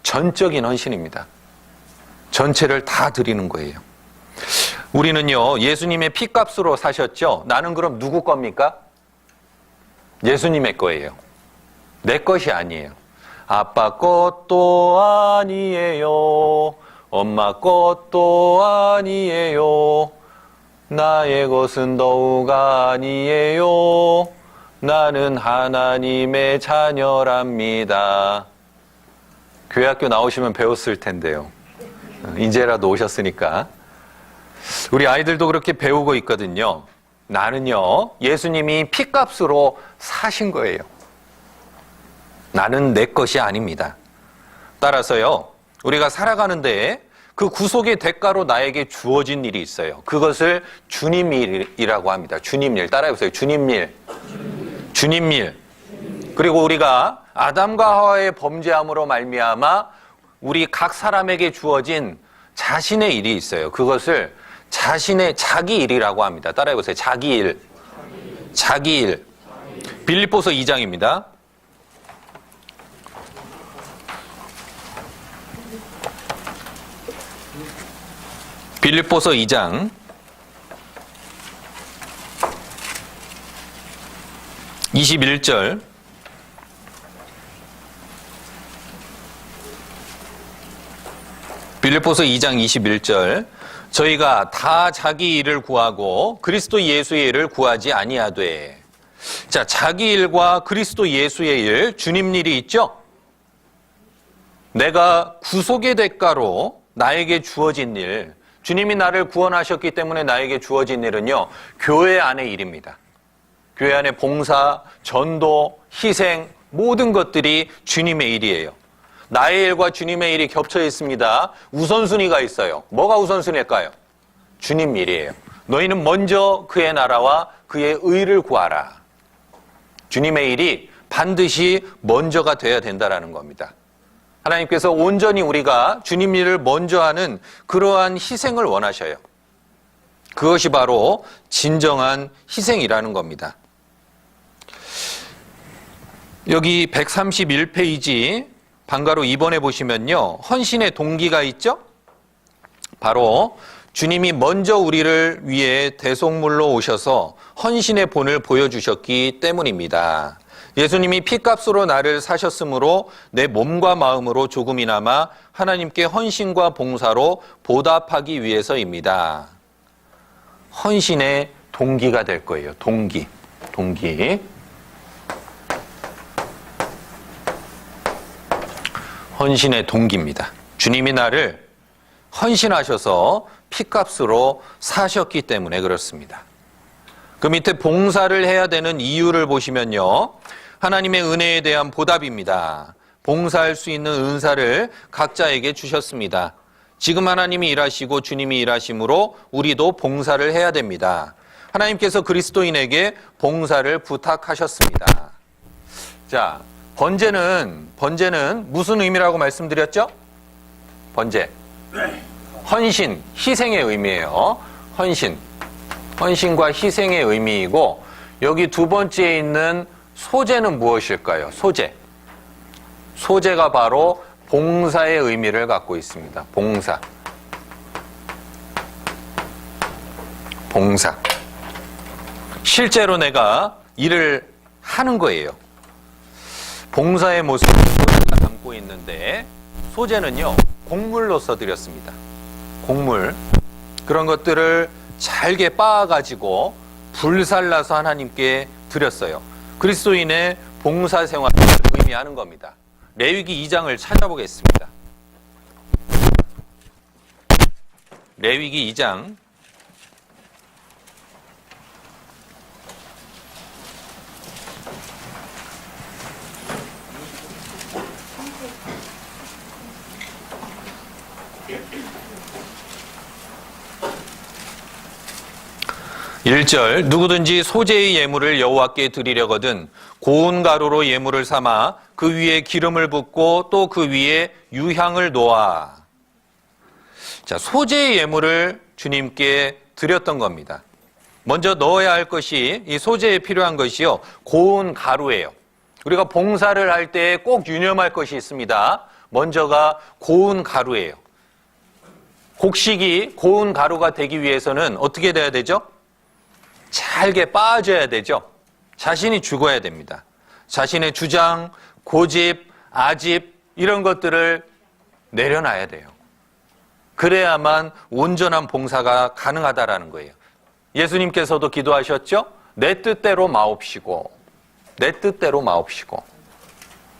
전적인 헌신입니다. 전체를 다 드리는 거예요. 우리는요, 예수님의 피값으로 사셨죠? 나는 그럼 누구 겁니까? 예수님의 거예요. 내 것이 아니에요. 아빠 것도 아니에요. 엄마 것도 아니에요. 나의 것은 더욱 아니에요. 나는 하나님의 자녀랍니다. 교회학교 나오시면 배웠을 텐데요. 이제라도 오셨으니까. 우리 아이들도 그렇게 배우고 있거든요. 나는요, 예수님이 피값으로 사신 거예요. 나는 내 것이 아닙니다. 따라서요, 우리가 살아가는데 그 구속의 대가로 나에게 주어진 일이 있어요. 그것을 주님 일이라고 합니다. 주님 일. 따라해보세요. 주님 일. 주님 일. 그리고 우리가 아담과 하와의 범죄함으로 말미암아 우리 각 사람에게 주어진 자신의 일이 있어요. 그것을 자신의 자기 일이라고 합니다. 따라해보세요. 자기 일. 자기 일. 빌립보서 2장입니다. 빌립보서 2장 21절. 빌립보서 2장 21절. 저희가 다 자기 일을 구하고 그리스도 예수의 일을 구하지 아니하되. 자, 자기 일과 그리스도 예수의 일, 주님 일이 있죠? 내가 구속의 대가로 나에게 주어진 일, 주님이 나를 구원하셨기 때문에 나에게 주어진 일은요, 교회 안의 일입니다. 교회 안의 봉사, 전도, 희생, 모든 것들이 주님의 일이에요. 나의 일과 주님의 일이 겹쳐 있습니다. 우선순위가 있어요. 뭐가 우선순위일까요? 주님 일이에요. 너희는 먼저 그의 나라와 그의 의를 구하라. 주님의 일이 반드시 먼저가 돼야 된다는 겁니다. 하나님께서 온전히 우리가 주님 일을 먼저 하는 그러한 희생을 원하셔요. 그것이 바로 진정한 희생이라는 겁니다. 여기 131페이지 방가로 2번에 보시면요, 헌신의 동기가 있죠? 바로 주님이 먼저 우리를 위해 대속물로 오셔서 헌신의 본을 보여주셨기 때문입니다. 예수님이 피값으로 나를 사셨으므로 내 몸과 마음으로 조금이나마 하나님께 헌신과 봉사로 보답하기 위해서입니다. 헌신의 동기가 될 거예요. 동기. 헌신의 동기입니다. 주님이 나를 헌신하셔서 피값으로 사셨기 때문에 그렇습니다. 그 밑에 봉사를 해야 되는 이유를 보시면요, 하나님의 은혜에 대한 보답입니다. 봉사할 수 있는 은사를 각자에게 주셨습니다. 지금 하나님이 일하시고 주님이 일하심으로 우리도 봉사를 해야 됩니다. 하나님께서 그리스도인에게 봉사를 부탁하셨습니다. 자, 번제는 무슨 의미라고 말씀드렸죠? 번제. 헌신, 희생의 의미예요. 헌신. 헌신과 희생의 의미이고, 여기 두 번째에 있는 소재는 무엇일까요? 소재. 소재가 바로 봉사의 의미를 갖고 있습니다. 봉사. 봉사. 실제로 내가 일을 하는 거예요. 봉사의 모습을 소재가 담고 있는데, 소재는요, 곡물로서 드렸습니다. 곡물. 그런 것들을 잘게 빻아가지고 불살라서 하나님께 드렸어요. 그리스도인의 봉사 생활을 의미하는 겁니다. 레위기 2장을 찾아보겠습니다. 레위기 2장 1절 누구든지 소재의 예물을 여호와께 드리려거든 고운 가루로 예물을 삼아 그 위에 기름을 붓고 또 그 위에 유향을 놓아. 자, 소재의 예물을 주님께 드렸던 겁니다. 먼저 넣어야 할 것이, 이 소재에 필요한 것이요, 고운 가루예요. 우리가 봉사를 할 때 꼭 유념할 것이 있습니다. 먼저가 고운 가루예요. 곡식이 고운 가루가 되기 위해서는 어떻게 돼야 되죠? 잘게 빻아줘야 되죠. 자신이 죽어야 됩니다. 자신의 주장, 고집, 아집 이런 것들을 내려놔야 돼요. 그래야만 온전한 봉사가 가능하다라는 거예요. 예수님께서도 기도하셨죠? 내 뜻대로 마옵시고, 내 뜻대로 마옵시고.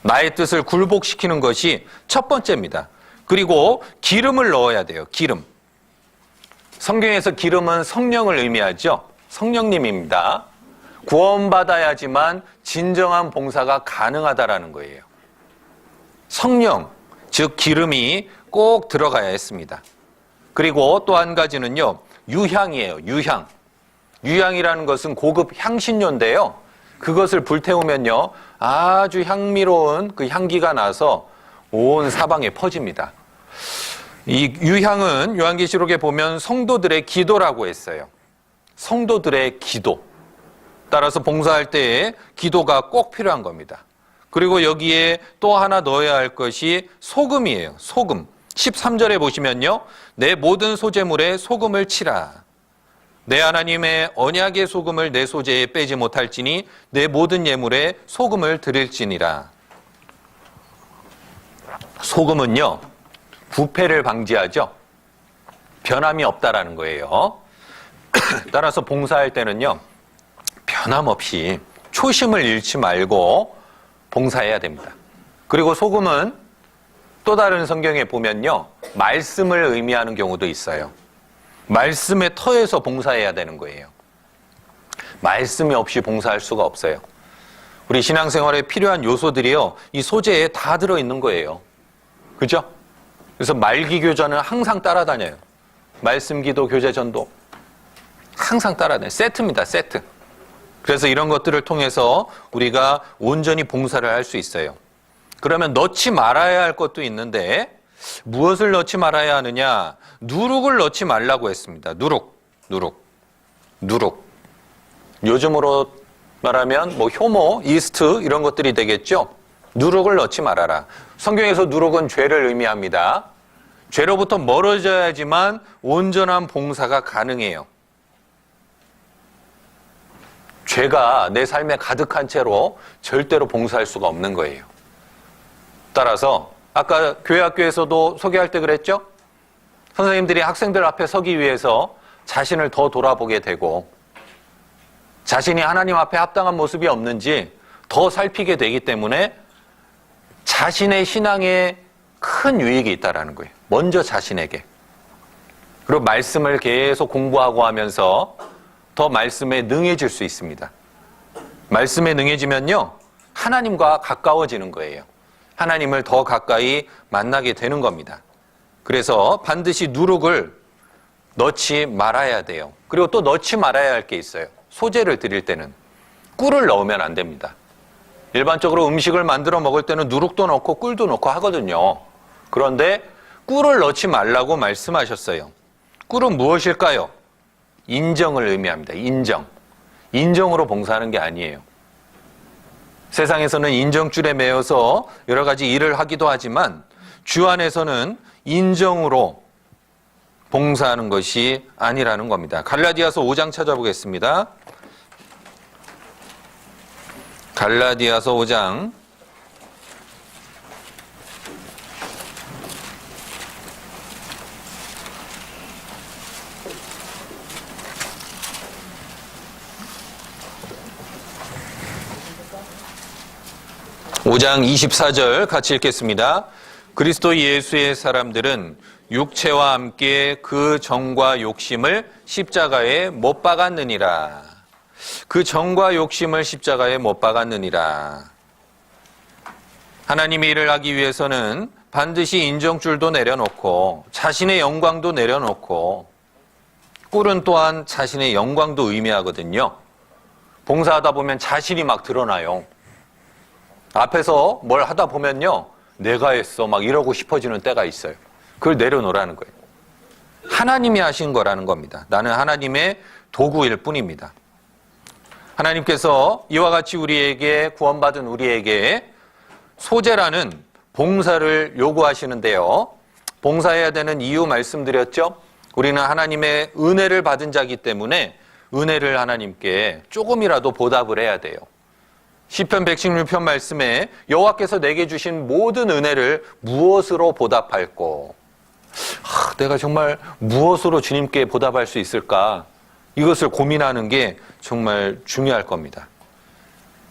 나의 뜻을 굴복시키는 것이 첫 번째입니다. 그리고 기름을 넣어야 돼요. 기름. 성경에서 기름은 성령을 의미하죠. 성령님입니다. 구원받아야지만 진정한 봉사가 가능하다라는 거예요. 성령, 즉 기름이 꼭 들어가야 했습니다. 그리고 또 한 가지는요, 유향이에요. 유향. 유향이라는 것은 고급 향신료인데요. 그것을 불태우면요, 아주 향미로운 그 향기가 나서 온 사방에 퍼집니다. 이 유향은 요한계시록에 보면 성도들의 기도라고 했어요. 성도들의 기도. 따라서 봉사할 때에 기도가 꼭 필요한 겁니다. 그리고 여기에 또 하나 넣어야 할 것이 소금이에요. 소금. 13절에 보시면요, 내 모든 소재물에 소금을 치라. 내 하나님의 언약의 소금을 내 소재에 빼지 못할지니 내 모든 예물에 소금을 드릴지니라. 소금은요, 부패를 방지하죠. 변함이 없다라는 거예요. 따라서 봉사할 때는요, 변함없이 초심을 잃지 말고 봉사해야 됩니다. 그리고 소금은 또 다른 성경에 보면요, 말씀을 의미하는 경우도 있어요. 말씀의 터에서 봉사해야 되는 거예요. 말씀이 없이 봉사할 수가 없어요. 우리 신앙생활에 필요한 요소들이요, 이 소재에 다 들어있는 거예요. 그죠? 그래서 말기교전은 항상 따라다녀요. 말씀기도, 교제전도 항상 따라다녀요. 세트입니다. 세트. 그래서 이런 것들을 통해서 우리가 온전히 봉사를 할 수 있어요. 그러면 넣지 말아야 할 것도 있는데, 무엇을 넣지 말아야 하느냐? 누룩을 넣지 말라고 했습니다. 누룩. 요즘으로 말하면 뭐 효모, 이스트 이런 것들이 되겠죠? 누룩을 넣지 말아라. 성경에서 누룩은 죄를 의미합니다. 죄로부터 멀어져야지만 온전한 봉사가 가능해요. 죄가 내 삶에 가득한 채로 절대로 봉사할 수가 없는 거예요. 따라서 아까 교회 학교에서도 소개할 때 그랬죠? 선생님들이 학생들 앞에 서기 위해서 자신을 더 돌아보게 되고, 자신이 하나님 앞에 합당한 모습이 없는지 더 살피게 되기 때문에 자신의 신앙에 큰 유익이 있다는 거예요. 먼저 자신에게. 그리고 말씀을 계속 공부하고 하면서 더 말씀에 능해질 수 있습니다. 말씀에 능해지면요, 하나님과 가까워지는 거예요. 하나님을 더 가까이 만나게 되는 겁니다. 그래서 반드시 누룩을 넣지 말아야 돼요. 그리고 또 넣지 말아야 할 게 있어요. 소재를 드릴 때는 꿀을 넣으면 안 됩니다. 일반적으로 음식을 만들어 먹을 때는 누룩도 넣고 꿀도 넣고 하거든요. 그런데 꿀을 넣지 말라고 말씀하셨어요. 꿀은 무엇일까요? 인정을 의미합니다. 인정으로 봉사하는 게 아니에요. 세상에서는 인정줄에 매여서 여러 가지 일을 하기도 하지만 주 안에서는 인정으로 봉사하는 것이 아니라는 겁니다. 갈라디아서 5장 찾아보겠습니다. 갈라디아서 5장 5장 24절 같이 읽겠습니다. 그리스도 예수의 사람들은 육체와 함께 그 정과 욕심을 십자가에 못 박았느니라. 그 정과 욕심을 십자가에 못 박았느니라. 하나님의 일을 하기 위해서는 반드시 인정줄도 내려놓고 자신의 영광도 내려놓고 꿀은 또한 자신의 영광도 의미하거든요. 봉사하다 보면 자신이 막 드러나요. 앞에서 뭘 하다 보면요, 내가 했어 막 이러고 싶어지는 때가 있어요. 그걸 내려놓으라는 거예요. 하나님이 하신 거라는 겁니다. 나는 하나님의 도구일 뿐입니다. 하나님께서 이와 같이 우리에게 구원받은 우리에게 소재라는 봉사를 요구하시는데요. 봉사해야 되는 이유 말씀드렸죠? 우리는 하나님의 은혜를 받은 자이기 때문에 은혜를 하나님께 조금이라도 보답을 해야 돼요. 시편 116편 말씀에 여호와께서 내게 주신 모든 은혜를 무엇으로 보답할꼬? 내가 정말 무엇으로 주님께 보답할 수 있을까? 이것을 고민하는 게 정말 중요할 겁니다.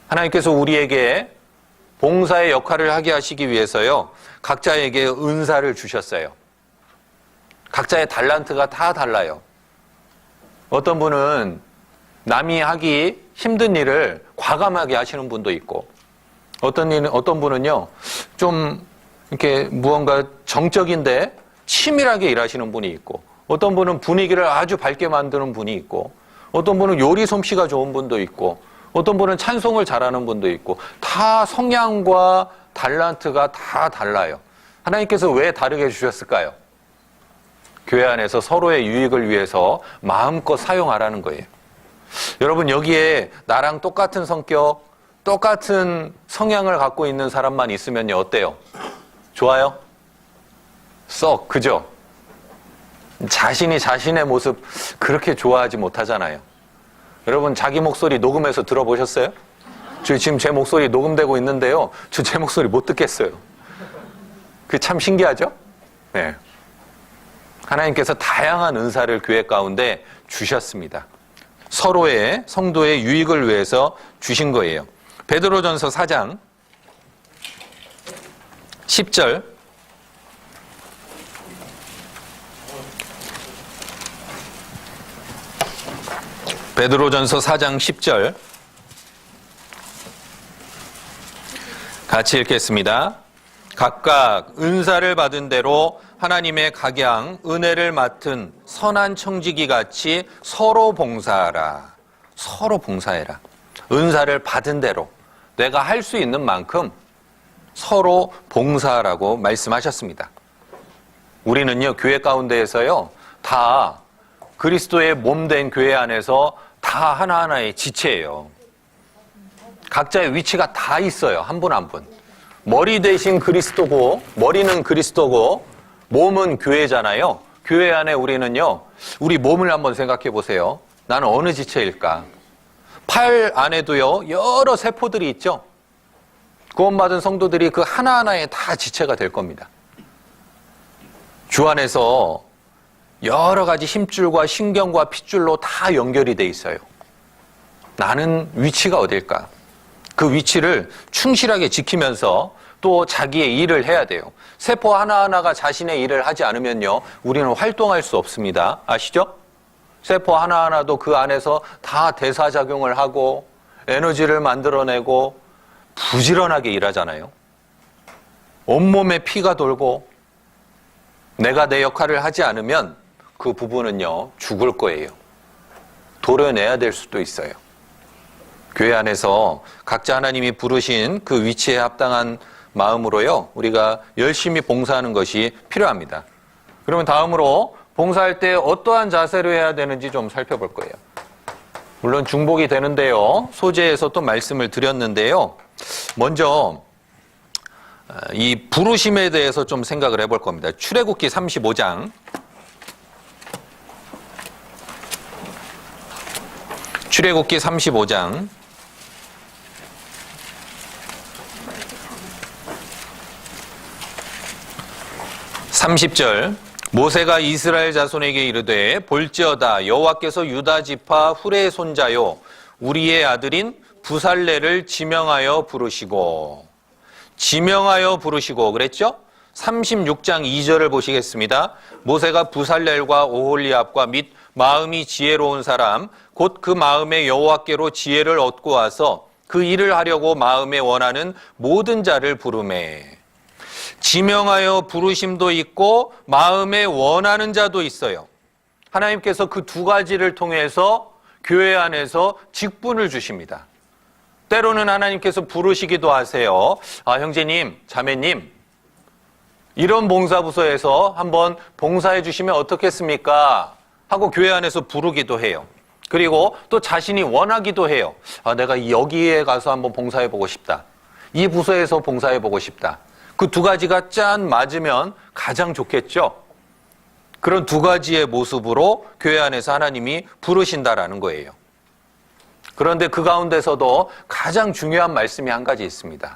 하나님께서 우리에게 봉사의 역할을 하게 하시기 위해서요, 각자에게 은사를 주셨어요. 각자의 달란트가 다 달라요. 어떤 분은 남이 하기 힘든 일을 과감하게 하시는 분도 있고, 어떤 분은요, 좀 이렇게 무언가 정적인데 치밀하게 일하시는 분이 있고, 어떤 분은 분위기를 아주 밝게 만드는 분이 있고, 어떤 분은 요리 솜씨가 좋은 분도 있고, 어떤 분은 찬송을 잘하는 분도 있고, 다 성향과 달란트가 다 달라요. 하나님께서 왜 다르게 주셨을까요? 교회 안에서 서로의 유익을 위해서 마음껏 사용하라는 거예요. 여러분, 여기에 나랑 똑같은 성격, 똑같은 성향을 갖고 있는 사람만 있으면 어때요? 좋아요? 썩, 그죠? 자신이 자신의 모습 그렇게 좋아하지 못하잖아요. 여러분, 자기 목소리 녹음해서 들어보셨어요? 저 지금 제 목소리 녹음되고 있는데요, 저 제 목소리 못 듣겠어요. 그게 참 신기하죠? 네. 하나님께서 다양한 은사를 교회 가운데 주셨습니다. 서로의 성도의 유익을 위해서 주신 거예요. 베드로전서 4장 10절, 베드로전서 4장 10절 같이 읽겠습니다. 각각 은사를 받은 대로 하나님의 각양 은혜를 맡은 선한 청지기 같이 서로 봉사하라. 서로 봉사해라. 은사를 받은 대로 내가 할 수 있는 만큼 서로 봉사하라고 말씀하셨습니다. 우리는요, 교회 가운데에서요, 다 그리스도의 몸된 교회 안에서 다 하나하나의 지체예요. 각자의 위치가 다 있어요. 한 분 한 분. 머리 대신 그리스도고, 머리는 그리스도고, 몸은 교회잖아요. 교회 안에 우리는요, 우리 몸을 한번 생각해 보세요. 나는 어느 지체일까? 팔 안에도요, 여러 세포들이 있죠. 구원받은 성도들이 그 하나하나에 다 지체가 될 겁니다. 주 안에서 여러 가지 힘줄과 신경과 핏줄로 다 연결이 돼 있어요. 나는 위치가 어딜까? 그 위치를 충실하게 지키면서 또 자기의 일을 해야 돼요. 세포 하나하나가 자신의 일을 하지 않으면요, 우리는 활동할 수 없습니다. 아시죠? 세포 하나하나도 그 안에서 다 대사작용을 하고 에너지를 만들어내고 부지런하게 일하잖아요. 온몸에 피가 돌고 내가 내 역할을 하지 않으면 그 부분은요, 죽을 거예요. 도려내야 될 수도 있어요. 교회 안에서 각자 하나님이 부르신 그 위치에 합당한 마음으로요, 우리가 열심히 봉사하는 것이 필요합니다. 그러면 다음으로 봉사할 때 어떠한 자세로 해야 되는지 좀 살펴볼 거예요. 물론 중복이 되는데요. 소재에서 또 말씀을 드렸는데요. 먼저 이 부르심에 대해서 좀 생각을 해볼 겁니다. 출애굽기 35장. 출애굽기 35장. 30절. 모세가 이스라엘 자손에게 이르되 볼지어다 여호와께서 유다 지파 훌의 손자요 우리의 아들인 부살레를 지명하여 부르시고 그랬죠? 36장 2절을 보시겠습니다. 모세가 부살렐과 오홀리압과 및 마음이 지혜로운 사람 곧 그 마음에 여호와께로 지혜를 얻고 와서 그 일을 하려고 마음에 원하는 모든 자를 부르매. 지명하여 부르심도 있고 마음에 원하는 자도 있어요. 하나님께서 그 두 가지를 통해서 교회 안에서 직분을 주십니다. 때로는 하나님께서 부르시기도 하세요. 형제님, 자매님, 이런 봉사부서에서 한번 봉사해 주시면 어떻겠습니까? 하고 교회 안에서 부르기도 해요. 그리고 또 자신이 원하기도 해요. 내가 여기에 가서 한번 봉사해 보고 싶다. 이 부서에서 봉사해 보고 싶다. 그 두 가지가 짠 맞으면 가장 좋겠죠. 그런 두 가지의 모습으로 교회 안에서 하나님이 부르신다라는 거예요. 그런데 그 가운데서도 가장 중요한 말씀이 한 가지 있습니다.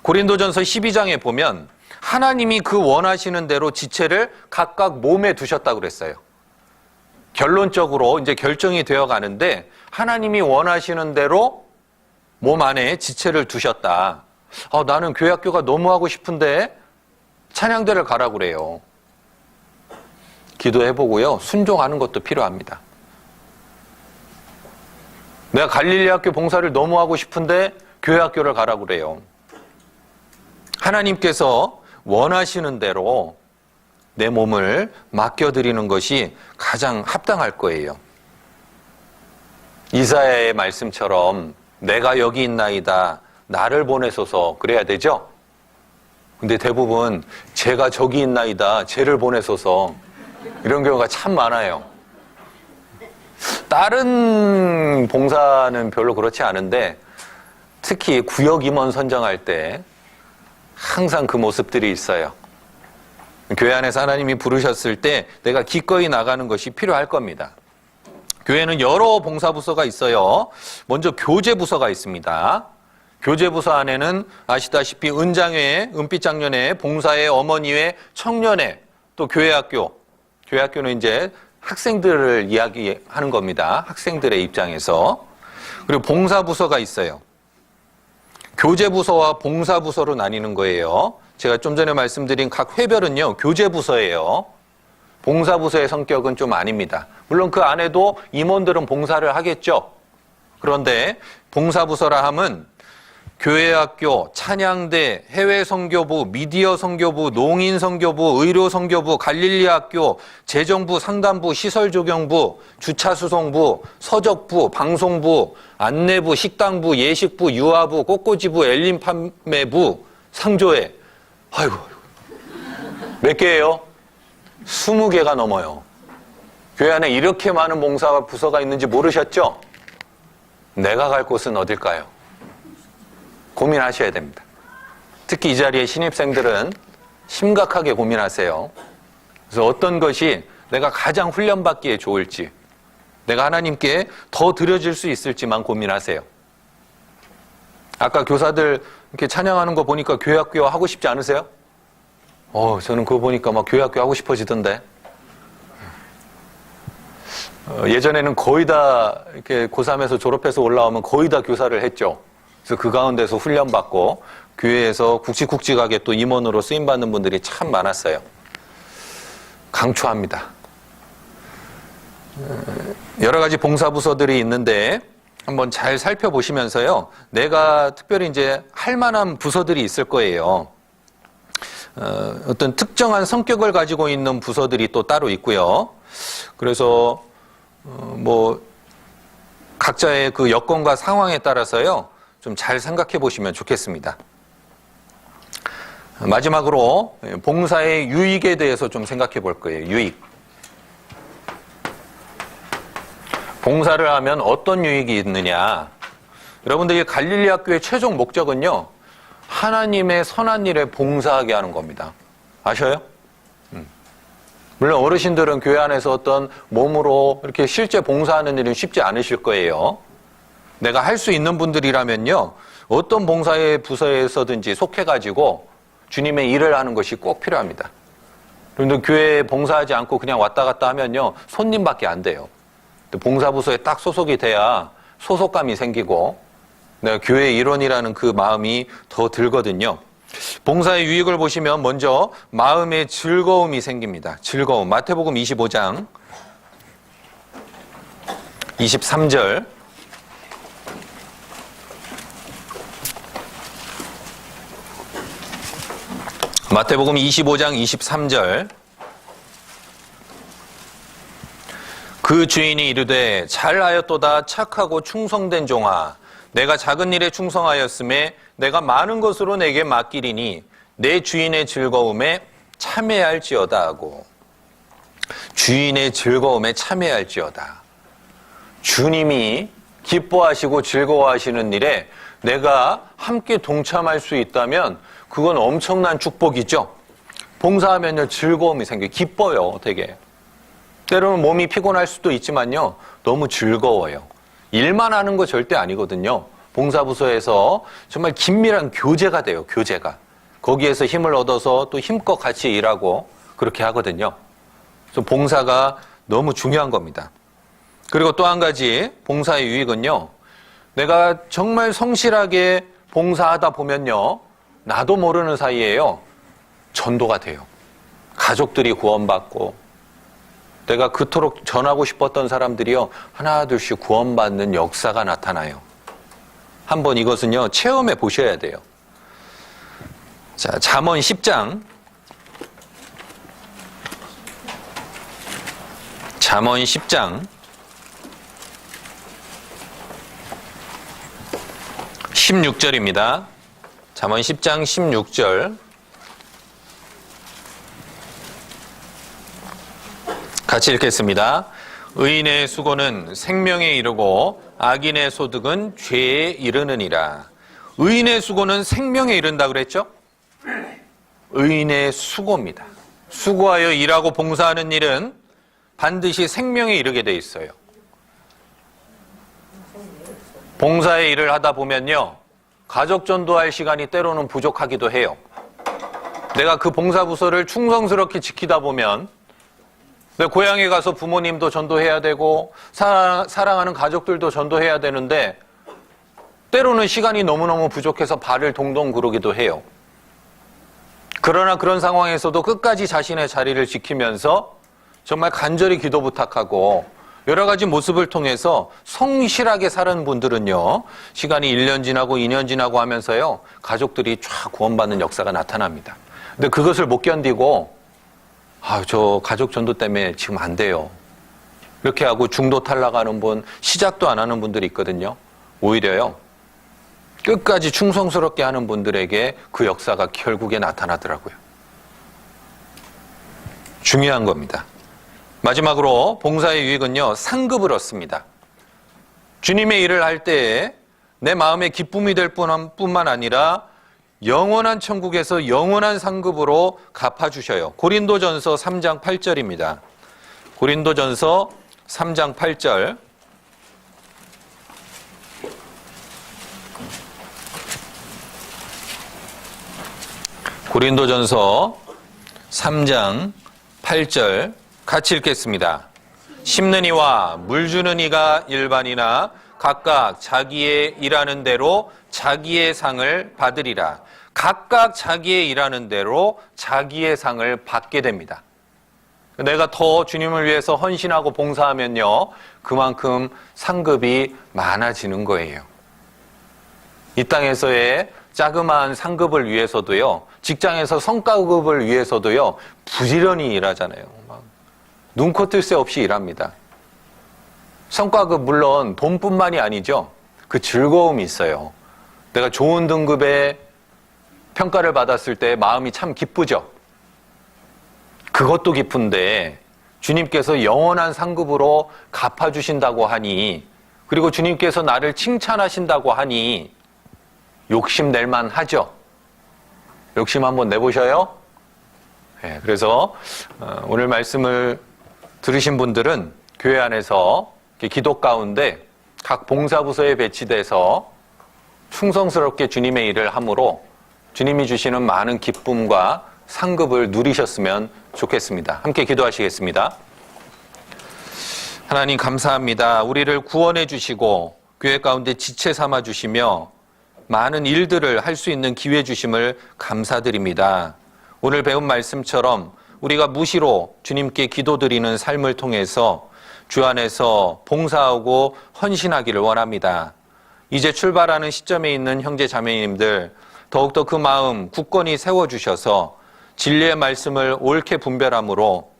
고린도전서 12장에 보면 하나님이 그 원하시는 대로 지체를 각각 몸에 두셨다고 그랬어요. 결론적으로 이제 결정이 되어 가는데 하나님이 원하시는 대로 몸 안에 지체를 두셨다. 나는 교회 학교가 너무 하고 싶은데 찬양대를 가라고 그래요. 기도해보고요. 순종하는 것도 필요합니다. 내가 갈릴리 학교 봉사를 너무 하고 싶은데 교회 학교를 가라고 그래요. 하나님께서 원하시는 대로 내 몸을 맡겨드리는 것이 가장 합당할 거예요. 이사야의 말씀처럼 내가 여기 있나이다. 나를 보내소서 그래야 되죠? 근데 대부분 제가 저기 있나이다. 쟤를 보내소서 이런 경우가 참 많아요. 다른 봉사는 별로 그렇지 않은데 특히 구역 임원 선정할 때 항상 그 모습들이 있어요. 교회 안에서 하나님이 부르셨을 때 내가 기꺼이 나가는 것이 필요할 겁니다. 교회는 여러 봉사부서가 있어요. 먼저 교제부서가 있습니다. 교제부서 안에는 아시다시피 은장회, 은빛장년회, 봉사회, 어머니회, 청년회, 또 교회학교. 교회학교는 이제 학생들을 이야기하는 겁니다. 학생들의 입장에서. 그리고 봉사부서가 있어요. 교제부서와 봉사부서로 나뉘는 거예요. 제가 좀 전에 말씀드린 각 회별은요, 교제부서예요. 봉사부서의 성격은 좀 아닙니다. 물론 그 안에도 임원들은 봉사를 하겠죠. 그런데 봉사부서라 함은 교회학교, 찬양대, 해외선교부, 미디어 선교부, 농인선교부, 의료선교부, 갈릴리학교, 재정부, 상담부, 시설조경부, 주차수송부, 서적부, 방송부, 안내부, 식당부, 예식부, 유아부, 꽃꽂이부, 엘림판매부, 상조회. 아이고, 몇 개예요? 20개가 넘어요. 교회 안에 이렇게 많은 봉사 부서가 있는지 모르셨죠? 내가 갈 곳은 어딜까요? 고민하셔야 됩니다. 특히 이 자리에 신입생들은 심각하게 고민하세요. 그래서 어떤 것이 내가 가장 훈련받기에 좋을지, 내가 하나님께 더 드려질 수 있을지만 고민하세요. 아까 교사들 이렇게 찬양하는 거 보니까 교회학교 하고 싶지 않으세요? 저는 그거 보니까 막 교회학교 하고 싶어지던데. 예전에는 거의 다 이렇게 고3에서 졸업해서 올라오면 거의 다 교사를 했죠. 그래서 그 가운데서 훈련받고 교회에서 굵직굵직하게 또 임원으로 쓰임받는 분들이 참 많았어요. 강추합니다. 여러 가지 봉사부서들이 있는데 한번 잘 살펴보시면서요. 내가 특별히 이제 할 만한 부서들이 있을 거예요. 어떤 특정한 성격을 가지고 있는 부서들이 또 따로 있고요. 그래서 각자의 그 여건과 상황에 따라서요. 좀 잘 생각해 보시면 좋겠습니다. 마지막으로 봉사의 유익에 대해서 좀 생각해 볼 거예요. 유익. 봉사를 하면 어떤 유익이 있느냐? 여러분들이 갈릴리 학교의 최종 목적은요, 하나님의 선한 일에 봉사하게 하는 겁니다. 아셔요? 물론 어르신들은 교회 안에서 어떤 몸으로 이렇게 실제 봉사하는 일은 쉽지 않으실 거예요. 내가 할 수 있는 분들이라면요, 어떤 봉사의 부서에서든지 속해가지고 주님의 일을 하는 것이 꼭 필요합니다. 그런데 교회에 봉사하지 않고 그냥 왔다 갔다 하면요, 손님밖에 안 돼요. 봉사부서에 딱 소속이 돼야 소속감이 생기고 내가 교회의 일원이라는 그 마음이 더 들거든요. 봉사의 유익을 보시면 먼저 마음의 즐거움이 생깁니다. 즐거움. 마태복음 25장 23절. 마태복음 25장 23절. 그 주인이 이르되 잘하였도다 착하고 충성된 종아, 내가 작은 일에 충성하였음에 내가 많은 것으로 내게 맡기리니 내 주인의 즐거움에 참여할지어다 하고, 주인의 즐거움에 참여할지어다. 주님이 기뻐하시고 즐거워하시는 일에 내가 함께 동참할 수 있다면 그건 엄청난 축복이죠. 봉사하면요, 즐거움이 생겨요. 기뻐요, 되게. 때로는 몸이 피곤할 수도 있지만요, 너무 즐거워요. 일만 하는 거 절대 아니거든요. 봉사부서에서 정말 긴밀한 교제가 돼요, 교제가. 거기에서 힘을 얻어서 또 힘껏 같이 일하고 그렇게 하거든요. 그래서 봉사가 너무 중요한 겁니다. 그리고 또 한 가지 봉사의 유익은요, 내가 정말 성실하게 봉사하다 보면요, 나도 모르는 사이에요, 전도가 돼요. 가족들이 구원받고, 내가 그토록 전하고 싶었던 사람들이요, 하나 둘씩 구원받는 역사가 나타나요. 한번 이것은요, 체험해 보셔야 돼요. 자, 잠언 10장. 잠언 10장 16절입니다. 잠언 10장 16절. 같이 읽겠습니다. 의인의 수고는 생명에 이르고 악인의 소득은 죄에 이르느니라. 의인의 수고는 생명에 이른다 그랬죠? 의인의 수고입니다. 수고하여 일하고 봉사하는 일은 반드시 생명에 이르게 돼 있어요. 봉사의 일을 하다 보면요, 가족 전도할 시간이 때로는 부족하기도 해요. 내가 그 봉사부서를 충성스럽게 지키다 보면 내 고향에 가서 부모님도 전도해야 되고 사랑하는 가족들도 전도해야 되는데 때로는 시간이 너무너무 부족해서 발을 동동 구르기도 해요. 그러나 그런 상황에서도 끝까지 자신의 자리를 지키면서 정말 간절히 기도 부탁하고 여러 가지 모습을 통해서 성실하게 사는 분들은요, 시간이 1년 지나고 2년 지나고 하면서요, 가족들이 쫙 구원받는 역사가 나타납니다. 근데 그것을 못 견디고 저 가족 전도 때문에 지금 안 돼요, 이렇게 하고 중도 탈락하는 분, 시작도 안 하는 분들이 있거든요. 오히려요, 끝까지 충성스럽게 하는 분들에게 그 역사가 결국에 나타나더라고요. 중요한 겁니다. 마지막으로 봉사의 유익은요, 상급을 얻습니다. 주님의 일을 할 때에 내 마음에 기쁨이 될 뿐만 아니라 영원한 천국에서 영원한 상급으로 갚아주셔요. 고린도전서 3장 8절입니다. 고린도전서 3장 8절. 고린도전서 3장 8절 같이 읽겠습니다. 심는 이와 물 주는 이가 일반이나 각각 자기의 일하는 대로 자기의 상을 받으리라. 각각 자기의 일하는 대로 자기의 상을 받게 됩니다. 내가 더 주님을 위해서 헌신하고 봉사하면요, 그만큼 상급이 많아지는 거예요. 이 땅에서의 자그마한 상급을 위해서도요, 직장에서 성과급을 위해서도요, 부지런히 일하잖아요. 막 눈코 뜰 새 없이 일합니다. 성과급 물론 돈뿐만이 아니죠. 그 즐거움이 있어요. 내가 좋은 등급의 평가를 받았을 때 마음이 참 기쁘죠. 그것도 기쁜데 주님께서 영원한 상급으로 갚아주신다고 하니, 그리고 주님께서 나를 칭찬하신다고 하니 욕심낼만 하죠. 욕심 한번 내보셔요? 네, 그래서 오늘 말씀을 들으신 분들은 교회 안에서 기도 가운데 각 봉사부서에 배치돼서 충성스럽게 주님의 일을 함으로 주님이 주시는 많은 기쁨과 상급을 누리셨으면 좋겠습니다. 함께 기도하시겠습니다. 하나님 감사합니다. 우리를 구원해 주시고 교회 가운데 지체 삼아 주시며 많은 일들을 할 수 있는 기회 주심을 감사드립니다. 오늘 배운 말씀처럼 우리가 무시로 주님께 기도드리는 삶을 통해서 주 안에서 봉사하고 헌신하기를 원합니다. 이제 출발하는 시점에 있는 형제 자매님들 더욱더 그 마음 굳건히 세워주셔서 진리의 말씀을 옳게 분별함으로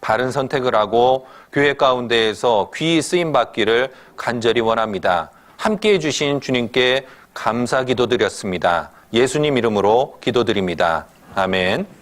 바른 선택을 하고 교회 가운데에서 귀히 쓰임받기를 간절히 원합니다. 함께해 주신 주님께 감사 기도드렸습니다. 예수님 이름으로 기도드립니다. 아멘.